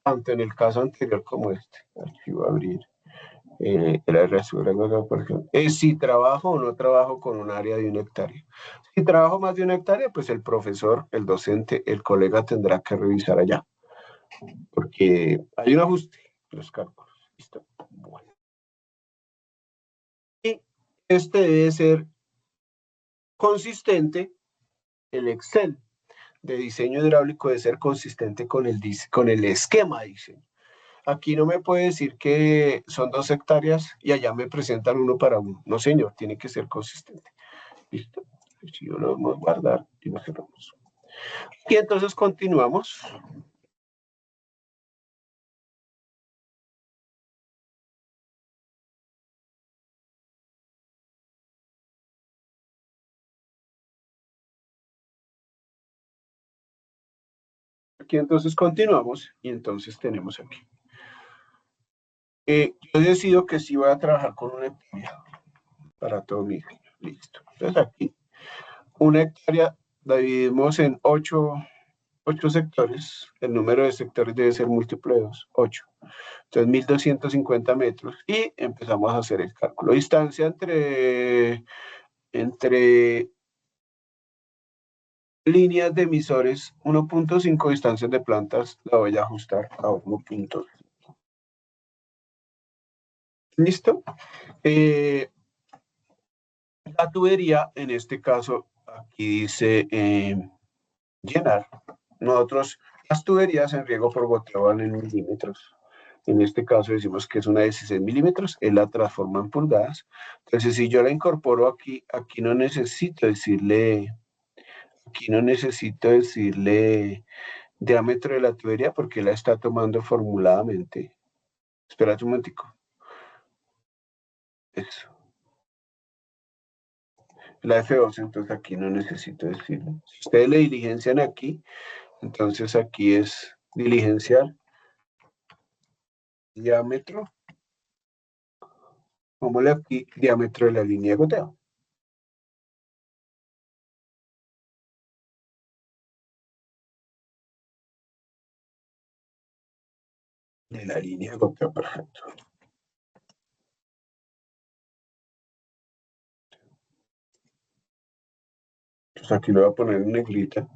tanto en el caso anterior como este. Archivo abrir. La resurrección, por ejemplo, es si trabajo o no trabajo con un área de 1 hectárea. Si trabajo más de 1 hectárea, pues el profesor, el docente, el colega tendrá que revisar allá, porque hay un ajuste en los cálculos. ¿Listo? Bueno. Y este debe ser consistente, el Excel de diseño hidráulico debe ser consistente con el esquema de diseño. Aquí no me puede decir que son 2 hectáreas y allá me presentan 1 para 1. No, señor, tiene que ser consistente. Listo. Si lo vamos a guardar y lo cerramos. Y entonces continuamos. Aquí entonces continuamos y entonces tenemos aquí. Yo decido que sí voy a trabajar con 1 hectárea para todo mi ingenio. Listo. Entonces aquí 1 hectárea la dividimos en 8 sectores. El número de sectores debe ser múltiplo de 2, 8. Entonces 1250 metros y empezamos a hacer el cálculo. Distancia entre líneas de emisores 1.5, distancias de plantas, la voy a ajustar a 1. ¿Listo? La tubería, en este caso, aquí dice llenar. Nosotros, las tuberías en riego por goteo van en milímetros. En este caso decimos que es una de 16 milímetros, él la transforma en pulgadas. Entonces, si yo la incorporo aquí no necesito decirle diámetro de la tubería porque la está tomando formuladamente. Espérate un momentico. Eso. La F12, entonces aquí no necesito decirlo. Si ustedes le diligencian aquí, entonces aquí es diligenciar diámetro. Pongámosle aquí diámetro de la línea de goteo. De la línea de goteo, perfecto. Entonces aquí lo voy a poner en negrita.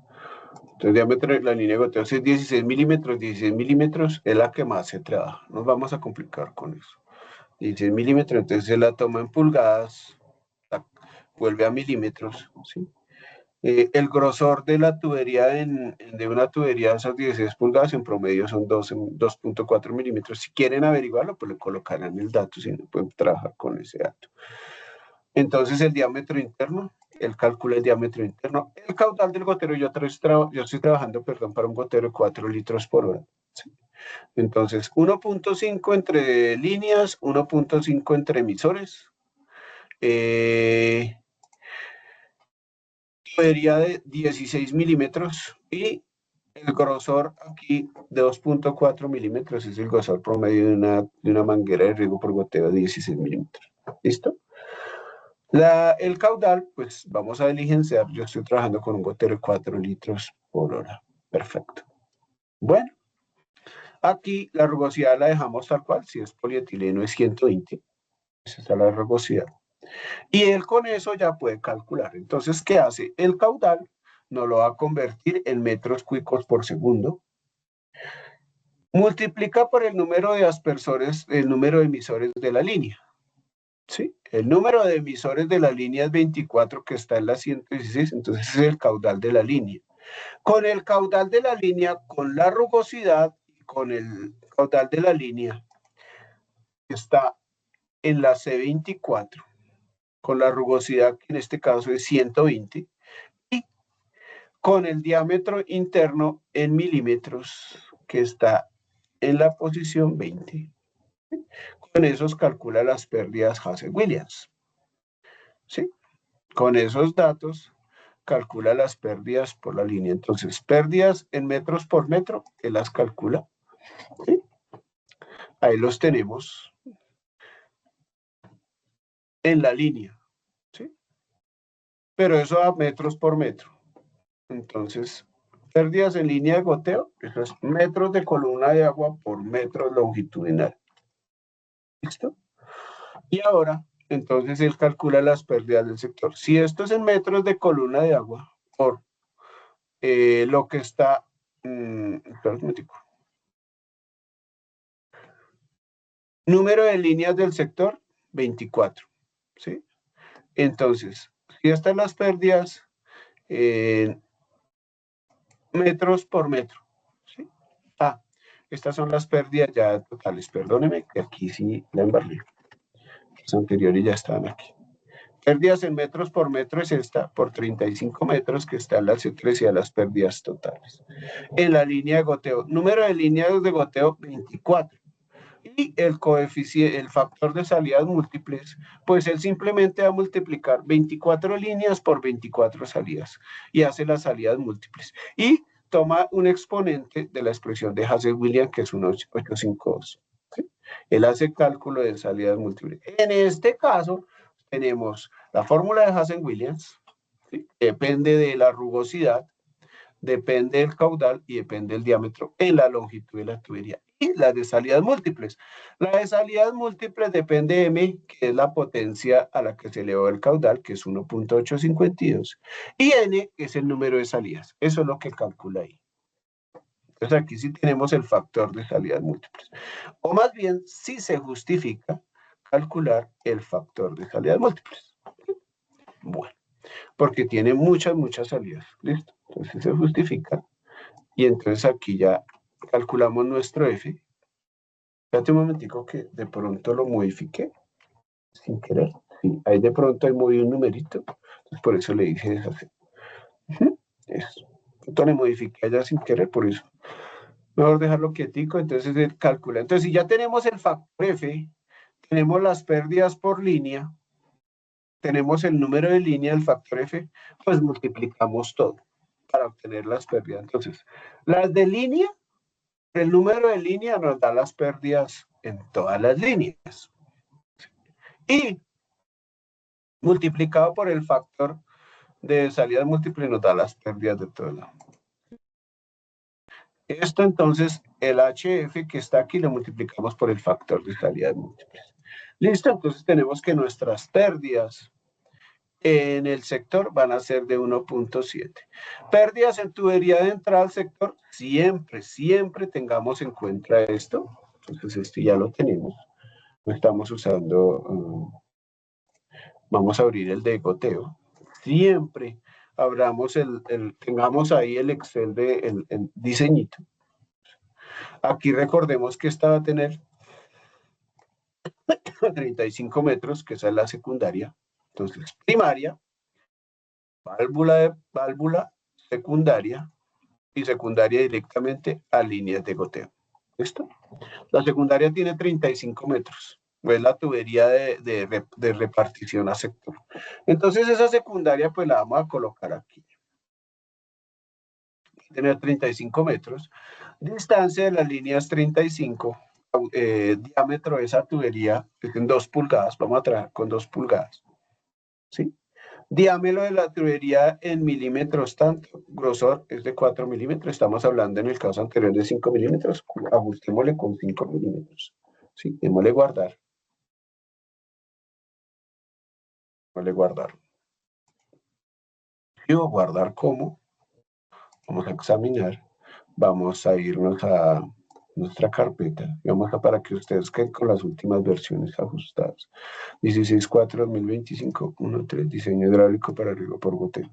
Entonces diámetro de la línea de goteo es 16 milímetros. 16 milímetros es la que más se trabaja. Nos vamos a complicar con eso. 16 milímetros, entonces se la toma en pulgadas, la vuelve a milímetros, ¿sí? El grosor de la tubería de una tubería de esas 16 pulgadas en promedio son 2.4 milímetros. Si quieren averiguarlo, pues le colocarán el dato, si no pueden trabajar con ese dato. Entonces el diámetro interno, el cálculo del diámetro interno, el caudal del gotero, yo estoy trabajando, perdón, para un gotero de 4 litros por hora. ¿Sí? Entonces 1.5 entre líneas, 1.5 entre emisores. Tubería de 16 milímetros y el grosor aquí de 2.4 milímetros es el grosor promedio de una manguera de riego por goteo de 16 milímetros. ¿Listo? El caudal, pues vamos a diligenciar. Yo estoy trabajando con un gotero de 4 litros por hora. Perfecto. Bueno, aquí la rugosidad la dejamos tal cual. Si es polietileno es 120. Esa es la rugosidad. Y él con eso ya puede calcular. Entonces, ¿qué hace? El caudal nos lo va a convertir en metros cúbicos por segundo. Multiplica por el número de aspersores, el número de emisores de la línea. ¿Sí? El número de emisores de la línea es 24, que está en la 116, entonces ese es el caudal de la línea. Con el caudal de la línea, con la rugosidad, con el caudal de la línea que está en la C24, con la rugosidad que en este caso es 120, y con el diámetro interno en milímetros que está en la posición 20. Con esos calcula las pérdidas Hasse-Williams. ¿Sí? Con esos datos calcula las pérdidas por la línea. Entonces, pérdidas en metros por metro, él las calcula. ¿Sí? Ahí los tenemos en la línea. ¿Sí? Pero eso a metros por metro. Entonces, pérdidas en línea de goteo, eso es metros de columna de agua por metro longitudinal. ¿Listo? Y ahora, entonces él calcula las pérdidas del sector. Si esto es en metros de columna de agua por lo que está... espera un momentico. Número de líneas del sector, 24. ¿Sí? Entonces, si están las pérdidas en metros por metro. ¿Sí? Ah, estas son las pérdidas ya totales. Perdóneme que aquí sí la embarré. Las anteriores ya estaban aquí. Pérdidas en metros por metro es esta, por 35 metros, que está en la C3 y a las pérdidas totales. En la línea de goteo, número de líneas de goteo, 24. Y el coeficiente, el factor de salidas múltiples, pues él simplemente va a multiplicar 24 líneas por 24 salidas y hace las salidas múltiples. Y toma un exponente de la expresión de Hasse-Williams, que es un 852. ¿Sí? Él hace cálculo de salidas múltiples. En este caso, tenemos la fórmula de Hasse-Williams, ¿sí? Depende de la rugosidad, depende del caudal y depende del diámetro en la longitud de la tubería. Y la de salidas múltiples. La de salidas múltiples depende de M, que es la potencia a la que se elevó el caudal, que es 1.852. Y N es el número de salidas. Eso es lo que calcula ahí. Entonces aquí sí tenemos el factor de salidas múltiples. O más bien, sí se justifica calcular el factor de salidas múltiples. Bueno, porque tiene muchas salidas. ¿Listo? Entonces se justifica. Y entonces aquí ya calculamos nuestro F. Espérate un momentico que de pronto lo modifiqué sin querer. Sí, ahí de pronto hay movido un numerito. Entonces por eso le dije deshacer. Eso. Entonces le modifiqué allá sin querer, por eso. Mejor dejarlo quietico, entonces él calcula. Entonces si ya tenemos el factor F, tenemos las pérdidas por línea, tenemos el número de línea del factor F, pues multiplicamos todo para obtener las pérdidas. Entonces, las de línea, el número de línea nos da las pérdidas en todas las líneas. Y multiplicado por el factor de salida múltiple nos da las pérdidas de todo lado. Esto entonces, el HF que está aquí lo multiplicamos por el factor de salida múltiples. Listo, entonces tenemos que nuestras pérdidas en el sector van a ser de 1.7. Pérdidas en tubería de entrada al sector, siempre tengamos en cuenta esto. Entonces esto ya lo tenemos. No estamos usando, vamos a abrir el de goteo. Siempre abramos tengamos ahí el Excel de el diseñito. Aquí recordemos que esta va a tener 35 metros, que esa es la secundaria. Entonces, primaria, válvula secundaria y secundaria directamente a líneas de goteo. ¿Listo? La secundaria tiene 35 metros. Es la tubería de repartición a sector. Entonces esa secundaria pues la vamos a colocar aquí. Tener 35 metros. Distancia de las líneas 35. Diámetro de esa tubería en 2 pulgadas. Vamos a trabajar con 2 pulgadas. ¿Sí? Diámetro de la tubería en milímetros tanto, grosor es de 4 milímetros, estamos hablando en el caso anterior de 5 milímetros, ajustémosle con 5 milímetros. Sí, démosle guardar. Démosle guardar. Yo guardar como, vamos a examinar, vamos a irnos a nuestra carpeta, y vamos a para que ustedes queden con las últimas versiones ajustadas. 16.4.2025, 1.3, diseño hidráulico para riego por goteo.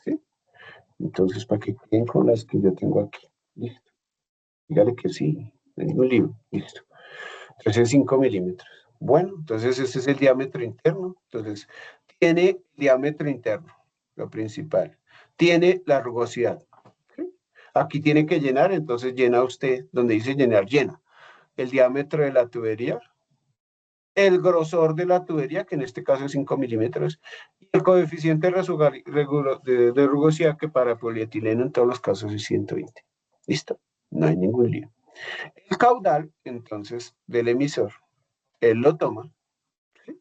¿Sí? Entonces, para que queden con las que yo tengo aquí. Listo. Dígale que sí, no hay ningún lío. Listo. Entonces, 5 milímetros. Bueno, entonces ese es el diámetro interno. Entonces, tiene diámetro interno, lo principal. Tiene la rugosidad. ¿Sí? Aquí tiene que llenar, entonces llena usted, donde dice llenar, llena. El diámetro de la tubería, el grosor de la tubería, que en este caso es 5 milímetros, y el coeficiente de rugosidad, que para polietileno en todos los casos es 120. ¿Listo? No hay ningún lío. El caudal, entonces, del emisor, él lo toma. ¿Sí?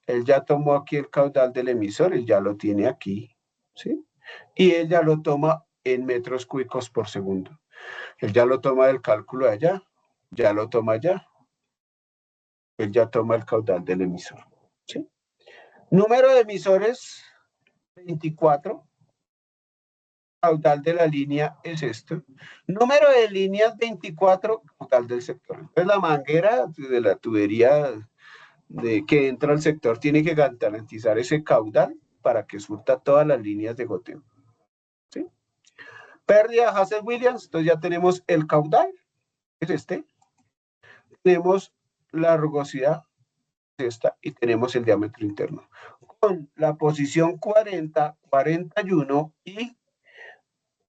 Él ya tomó aquí el caudal del emisor, él ya lo tiene aquí. ¿Sí? Y él ya lo toma en metros cúbicos por segundo. Él ya lo toma del cálculo de allá, ya lo toma allá. Él ya toma el caudal del emisor. ¿Sí? Número de emisores, 24. Caudal de la línea es esto. Número de líneas, 24. Caudal del sector. Entonces la manguera de la tubería que entra al sector tiene que garantizar ese caudal para que surta todas las líneas de goteo. ¿Sí? Pérdida Hassel-Williams. Entonces ya tenemos el caudal, es este. Tenemos la rugosidad, esta, y tenemos el diámetro interno. Con la posición 40, 41 y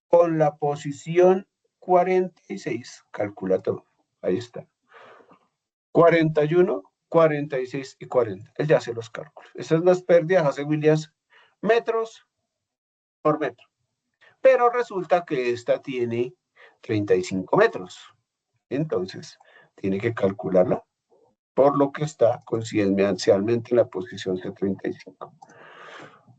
con la posición 46, calcula todo. Ahí está. 41, 46 y 40. Él ya hace los cálculos. Esas son las pérdidas, hace Williams, metros por metro. Pero resulta que esta tiene 35 metros. Entonces, tiene que calcularla por lo que está coincidencialmente en la posición C35.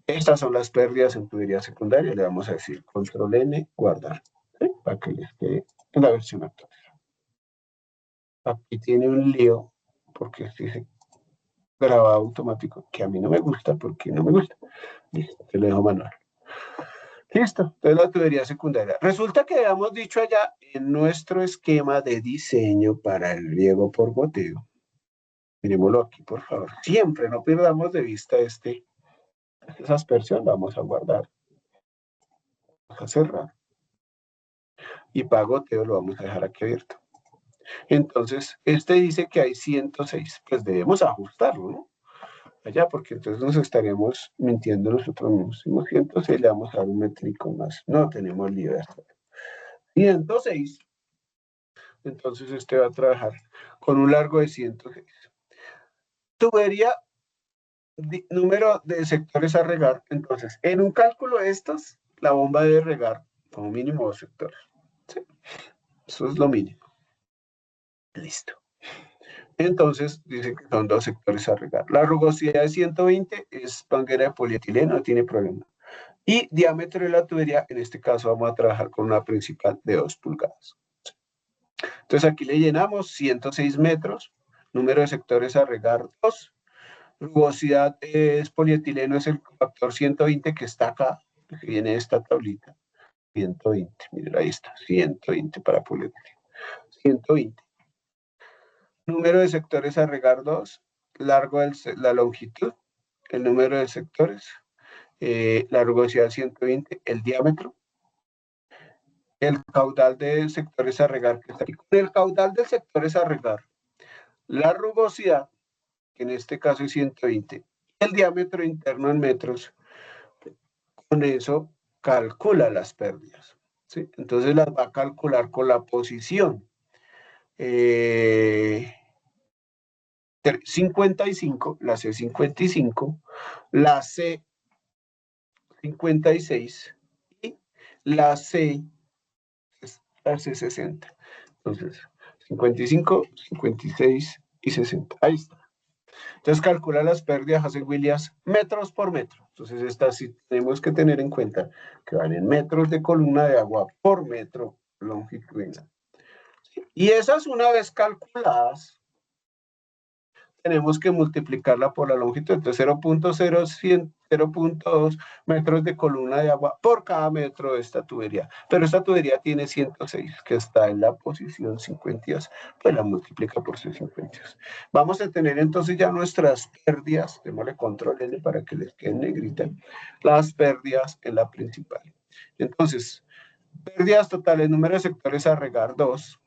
Estas son las pérdidas en tubería secundaria. Le vamos a decir control N, guardar, ¿sí? Para que les quede en la versión actual. Aquí tiene un lío porque dice grabado automático, que a mí no me gusta porque no me gusta. Listo, te lo dejo manual. Listo, entonces la tubería secundaria. Resulta que habíamos dicho allá en nuestro esquema de diseño para el riego por goteo. Miremoslo aquí, por favor. Siempre no perdamos de vista esa aspersión. Vamos a guardar. Vamos a cerrar. Y para goteo lo vamos a dejar aquí abierto. Entonces, este dice que hay 106. Pues debemos ajustarlo, ¿no? Allá, porque entonces nos estaríamos mintiendo nosotros mismos. 106, le vamos a dar un métrico más. No tenemos libertad. 106. Entonces este va a trabajar con un largo de 106. Tubería, número de sectores a regar. Entonces, en un cálculo de estos, la bomba debe regar como mínimo 2 sectores. ¿Sí? Eso es lo mínimo. Listo. Entonces, dice que son 2 sectores a regar. La rugosidad de 120 es manguera de polietileno, no tiene problema. Y diámetro de la tubería, en este caso vamos a trabajar con una principal de 2 pulgadas. Entonces aquí le llenamos 106 metros, número de sectores a regar 2, rugosidad es polietileno, es el factor 120 que está acá, que viene de esta tablita. 120, miren, ahí está, 120 para polietileno. 120. Número de sectores a regar 2, largo la longitud, el número de sectores, la rugosidad 120, el diámetro, el caudal de sectores a regar que está aquí. Con el caudal de sectores a regar, la rugosidad, que en este caso es 120, el diámetro interno en metros, con eso calcula las pérdidas. ¿Sí? Entonces las va a calcular con la posición 55, la C55, la C56 y la C60. Entonces, 55, 56 y 60. Ahí está. Entonces calcula las pérdidas, hace Williams, metros por metro. Entonces estas sí tenemos que tener en cuenta que van en metros de columna de agua por metro longitudinal. Y esas una vez calculadas, tenemos que multiplicarla por la longitud. Entonces 0.2 metros de columna de agua por cada metro de esta tubería. Pero esta tubería tiene 106, que está en la posición 52. Pues la multiplica por 52. Vamos a tener entonces ya nuestras pérdidas. Démosle control N para que les queden negritas. Las pérdidas en la principal. Entonces, pérdidas totales, número de sectores a regar, 2.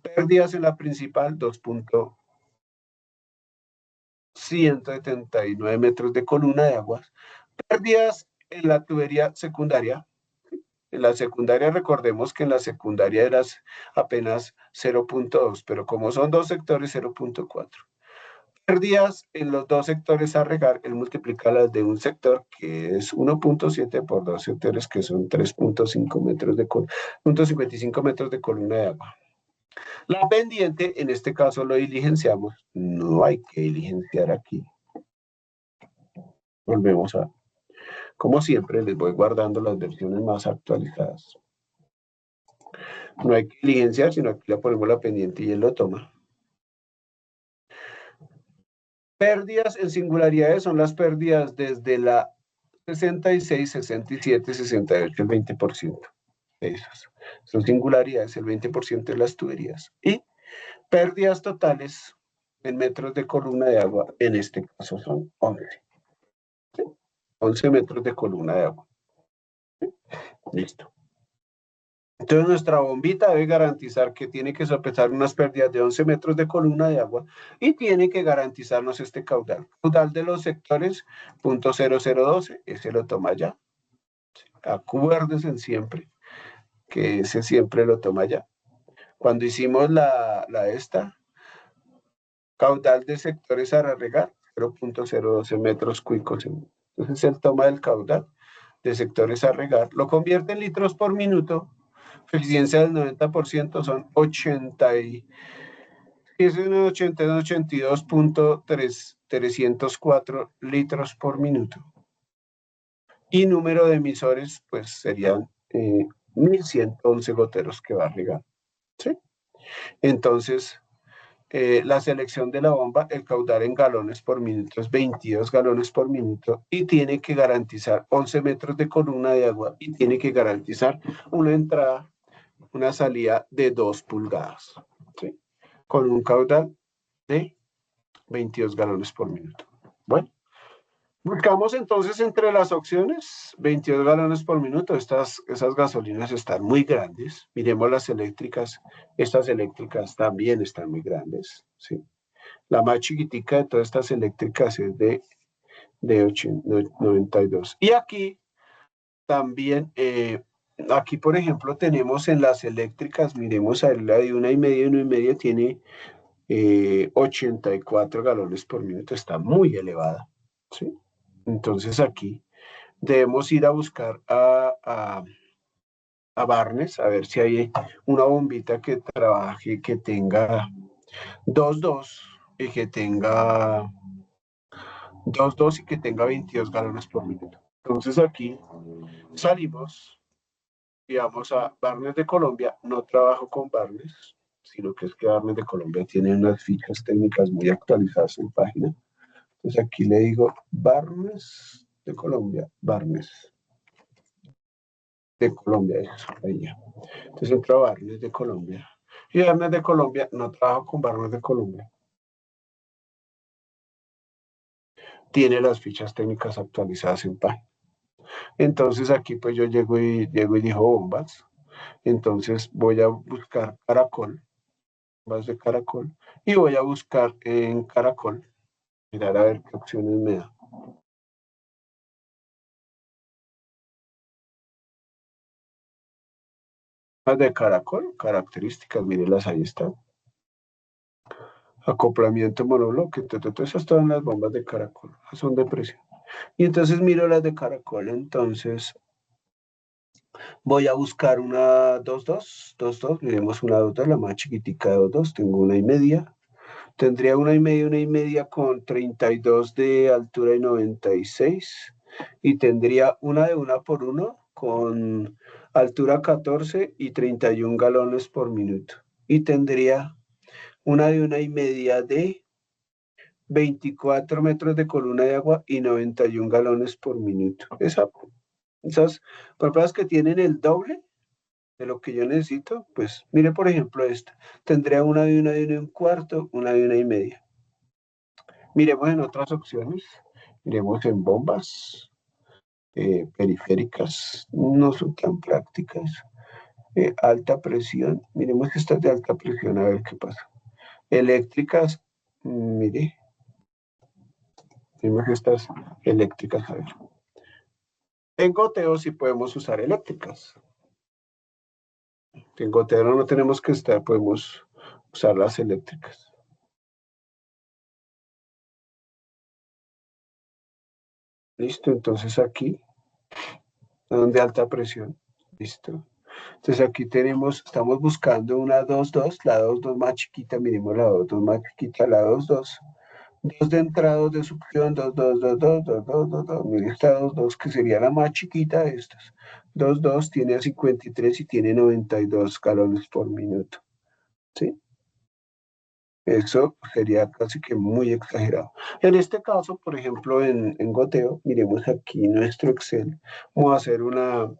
Pérdidas en la principal, 2.179 metros de columna de aguas. Pérdidas en la tubería secundaria. En la secundaria, recordemos que en la secundaria era apenas 0.2, pero como son dos sectores, 0.4. Pérdidas en los dos sectores a regar, él multiplica las de un sector, que es 1.7 por dos sectores, que son 3.5 metros de 0.55 metros de columna de agua. La pendiente, en este caso lo diligenciamos, no hay que diligenciar aquí. Volvemos a, como siempre, les voy guardando las versiones más actualizadas. No hay que diligenciar, sino aquí le ponemos la pendiente y él lo toma. Pérdidas en singularidades son las pérdidas desde la 66, 67, 68, el 20% de esas. Son singularidades, el 20% de las tuberías. Y pérdidas totales en metros de columna de agua, en este caso son 11. 11 metros de columna de agua. Listo. Entonces nuestra bombita debe garantizar que tiene que sopesar unas pérdidas de 11 metros de columna de agua y tiene que garantizarnos este caudal. Caudal de los sectores, .0012, ese lo toma ya. Acuérdense siempre que ese siempre lo toma ya. Cuando hicimos la caudal de sectores a regar, 0.012 metros cúbicos segundo. Entonces él toma el caudal de sectores a regar, lo convierte en litros por minuto. Eficiencia del 90% son 82.304 litros por minuto. Y número de emisores, pues serían 1.111 goteros que va a regar. ¿Sí? Entonces, la selección de la bomba, el caudal en galones por minuto es 22 galones por minuto y tiene que garantizar 11 metros de columna de agua y tiene que garantizar una entrada, una salida de 2 pulgadas, ¿sí? Con un caudal de 22 galones por minuto. Bueno, buscamos entonces entre las opciones 22 galones por minuto. Esas gasolinas están muy grandes. Miremos las eléctricas. Estas eléctricas también están muy grandes, ¿sí? La más chiquitica de todas estas eléctricas es de 92. Y aquí también, aquí por ejemplo tenemos en las eléctricas, miremos a la de 1,5 tiene 84 galones por minuto, está muy elevada, ¿sí? Entonces aquí debemos ir a buscar a Barnes, a ver si hay una bombita que trabaje, que tenga 2.2 y que tenga 2.2 y que tenga 22 galones por minuto. Entonces aquí salimos y vamos a Barnes de Colombia. No trabajo con Barnes, sino que es que Barnes de Colombia tiene unas fichas técnicas muy actualizadas en página. Entonces aquí le digo Barnes de Colombia, Barnes de Colombia, eso, ahí ya. Entonces entro a Barnes de Colombia. Y Barnes de Colombia, no trabajo con Barnes de Colombia. Tiene las fichas técnicas actualizadas en página. Entonces aquí pues yo llego y dijo bombas. Entonces voy a buscar Caracol, bombas de Caracol, y voy a buscar en Caracol, mirar a ver qué opciones me da. Las de Caracol, características, mírenlas, ahí están. Acoplamiento monobloque, esas todas las bombas de Caracol, son de presión. Y entonces miro las de Caracol, entonces voy a buscar una 2.2, miremos una 2.2, la más chiquitica de 2.2, tengo 1,5. Tendría 1,5 con 32 de altura y 96. Y tendría una de 1x1 con altura 14 y 31 galones por minuto. Y tendría una de 1,5 de 24 metros de columna de agua y 91 galones por minuto. Esas papas que tienen el doble de lo que yo necesito, pues mire por ejemplo esta. Tendría una de 1,1 una de 1,5. Miremos en otras opciones. Miremos en bombas. periféricas no son tan prácticas. Alta presión, miremos estas de alta presión a ver qué pasa. Eléctricas, mire, miremos estas eléctricas a ver. En goteo sí podemos usar eléctricas. En goteo no tenemos que estar, podemos usar las eléctricas. Listo, entonces aquí, de alta presión. Listo. Entonces aquí tenemos, estamos buscando una 2,2, la 2,2 más chiquita, miremos la 2,2 más chiquita, la 2,2. Dos de entrada, dos de succión, 2,2, mire esta 2,2 que sería la más chiquita de estas. 2,2 tiene a 53 y tiene 92 galones por minuto. ¿Sí? Eso sería casi que muy exagerado. En este caso, por ejemplo, en goteo, miremos aquí nuestro Excel. Vamos a hacer una,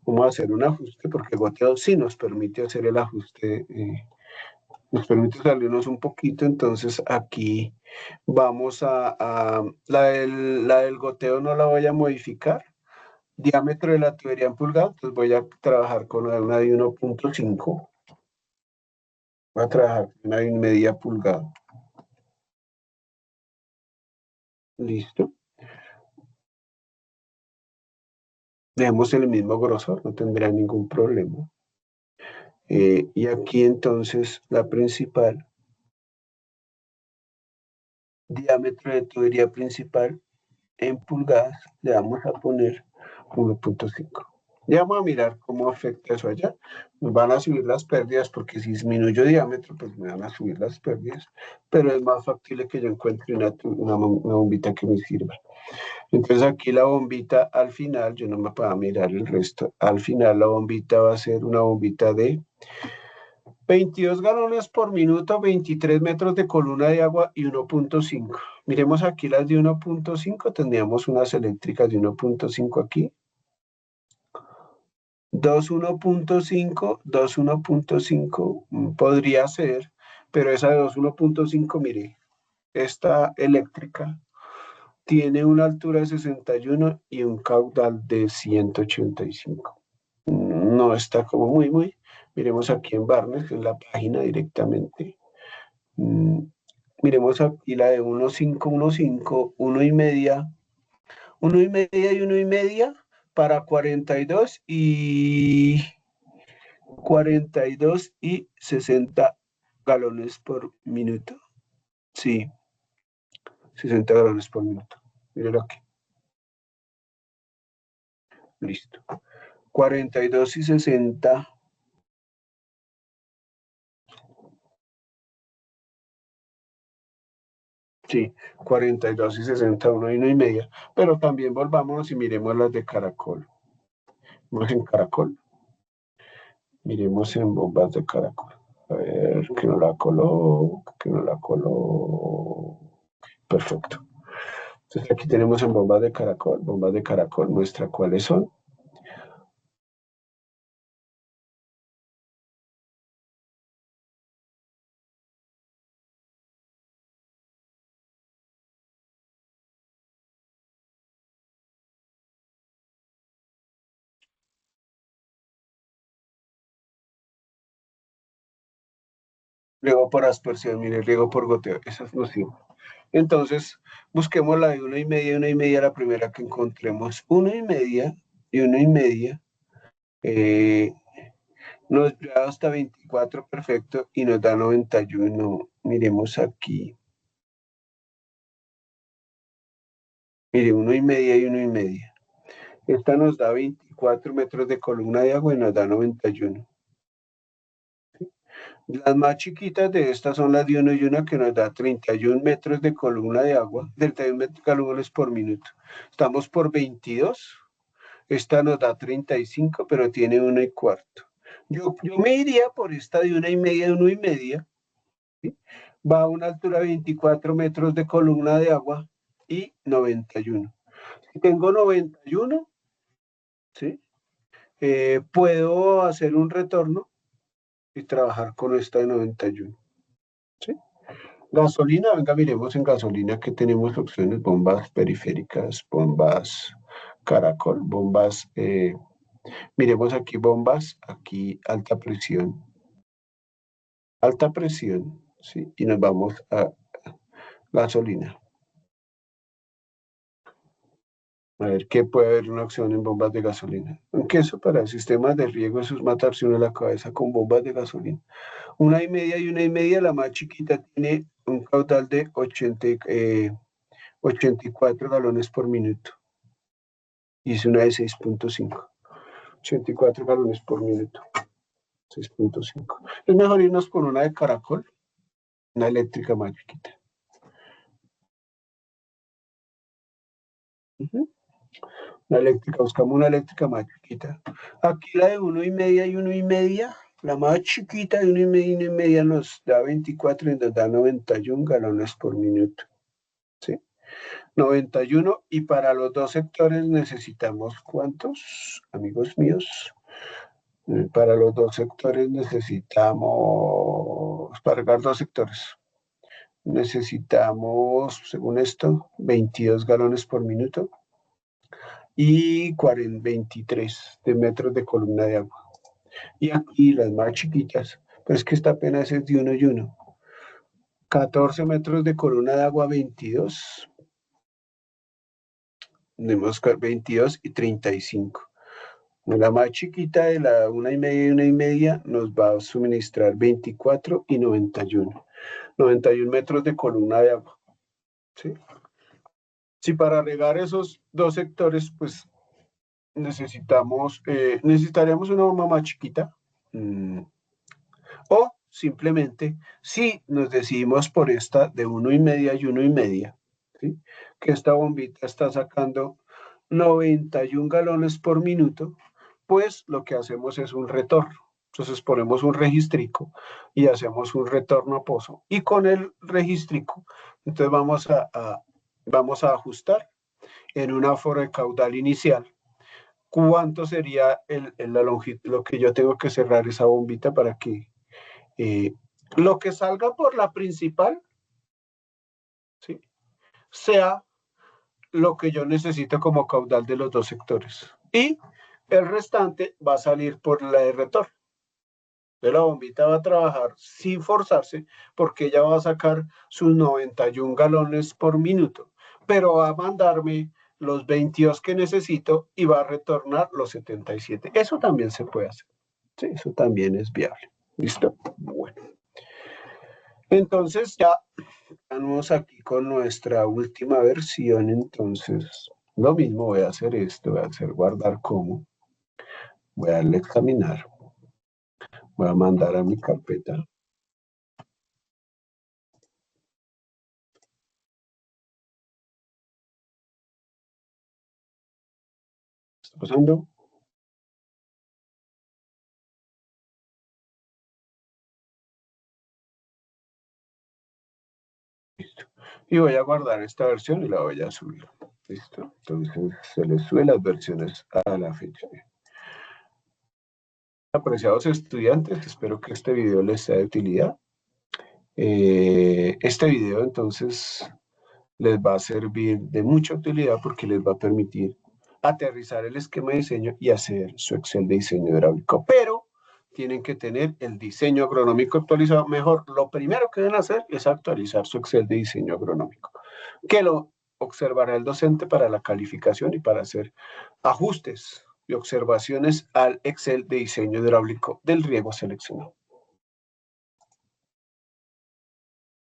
vamos a hacer un ajuste porque goteo sí nos permite hacer el ajuste, nos permite salirnos un poquito. Entonces aquí vamos la del goteo no la voy a modificar. Diámetro de la tubería en pulgadas, entonces voy a trabajar con una de 1,5. Voy a trabajar con una de media pulgada. Listo. Dejemos el mismo grosor, no tendrá ningún problema. Y aquí entonces la principal, diámetro de tubería principal en pulgadas, le vamos a poner 1,5. Ya vamos a mirar cómo afecta eso allá. Nos van a subir las pérdidas porque si disminuyo diámetro, pues me van a subir las pérdidas. Pero es más factible que yo encuentre una bombita que me sirva. Entonces aquí la bombita al final, yo no me puedo mirar el resto, al final la bombita va a ser una bombita de 22 galones por minuto, 23 metros de columna de agua y 1,5. Miremos aquí las de 1,5, tendríamos unas eléctricas de 1,5 aquí. 2,1,5, 2,1,5 podría ser, pero esa de 2,1,5, mire, esta eléctrica tiene una altura de 61 y un caudal de 185. No está como muy. Miremos aquí en Barnes, en la página directamente. Miremos aquí la de 1,5, 1,5, 1,5, 1,5 y 1,5 para 42 y 60 galones por minuto. Sí, 60 galones por minuto. Mírenlo aquí. Listo. 42 y 60. Sí, 42 y 60, 1,5. Pero también volvámonos y miremos las de caracol. Vamos en caracol. Miremos en bombas de caracol. A ver, que no la coló. Perfecto. Entonces aquí tenemos en bombas de caracol. Bombas de caracol muestra cuáles son. Riego por aspersión, mire, riego por goteo. Esas no sirven. Entonces, busquemos la de 1,5, 1,5, la primera que encontremos. 1,5 y 1,5. Nos da hasta 24, perfecto, y nos da 91. Miremos aquí. Mire, 1,5 y 1,5. Esta nos da 24 metros de columna de agua y nos da 91. Las más chiquitas de estas son las de 1 y 1 que nos da 31 metros de columna de agua, 31 metros galones por minuto. Estamos por 22. Esta nos da 35, pero tiene 1,25. Yo me iría por esta de 1,5, 1,5. ¿Sí? Va a una altura de 24 metros de columna de agua y 91. Si tengo 91, ¿sí? Puedo hacer un retorno y trabajar con esta de 91. ¿Sí? Gasolina, venga, miremos en gasolina que tenemos opciones, bombas periféricas, bombas caracol, bombas, miremos aquí bombas, aquí alta presión, ¿sí? Y nos vamos a gasolina. A ver, ¿qué puede haber una opción en bombas de gasolina? Aunque eso para sistemas de riego, eso es matarse uno la cabeza con bombas de gasolina. 1,5 y 1,5, la más chiquita tiene un caudal de 84 galones por minuto. Y es una de 6,5. 84 galones por minuto. 6,5. Es mejor irnos por una de caracol, una eléctrica más chiquita. Una eléctrica, buscamos una eléctrica más chiquita. Aquí la de 1,5 y 1,5, la más chiquita de 1,5 y 1,5 nos da 24 y nos da 91 galones por minuto. ¿Sí? 91, y para los dos sectores necesitamos, ¿cuántos, amigos míos? Para los dos sectores necesitamos, para cargar dos sectores, necesitamos, según esto, 22 galones por minuto y 23 de metros de columna de agua. Y aquí las más chiquitas, pues que esta apenas es de 1 y 1. 14 metros de columna de agua, 22. Tenemos 22 y 35. La más chiquita de la 1,5 y 1,5 nos va a suministrar 24 y 91. 91 metros de columna de agua. ¿Sí? Si para regar esos dos sectores, pues necesitaríamos una bomba más chiquita. O simplemente, si nos decidimos por esta de 1,5 y 1,5, ¿sí? Que esta bombita está sacando 91 galones por minuto, pues lo que hacemos es un retorno. Entonces ponemos un registrico y hacemos un retorno a pozo. Y con el registrico, entonces vamos a ajustar en un aforo de caudal inicial cuánto sería la longitud, lo que yo tengo que cerrar esa bombita para que lo que salga por la principal, ¿sí?, sea lo que yo necesito como caudal de los dos sectores. Y el restante va a salir por la de retorno. Entonces la bombita va a trabajar sin forzarse porque ella va a sacar sus 91 galones por minuto, pero va a mandarme los 22 que necesito y va a retornar los 77. Eso también se puede hacer. Sí, eso también es viable. ¿Listo? Bueno. Entonces ya estamos aquí con nuestra última versión. Entonces lo mismo, voy a hacer esto, voy a hacer guardar como, voy a darle examinar, voy a mandar a mi carpeta. ¿Está pasando? Listo. Y voy a guardar esta versión y la voy a subir. Listo. Entonces se les sube las versiones a la fecha. Apreciados estudiantes, espero que este video les sea de utilidad. Este video entonces les va a servir de mucha utilidad porque les va a permitir aterrizar el esquema de diseño y hacer su Excel de diseño hidráulico. Pero tienen que tener el diseño agronómico actualizado. Mejor, lo primero que deben hacer es actualizar su Excel de diseño agronómico, que lo observará el docente para la calificación y para hacer ajustes y observaciones al Excel de diseño hidráulico del riego seleccionado.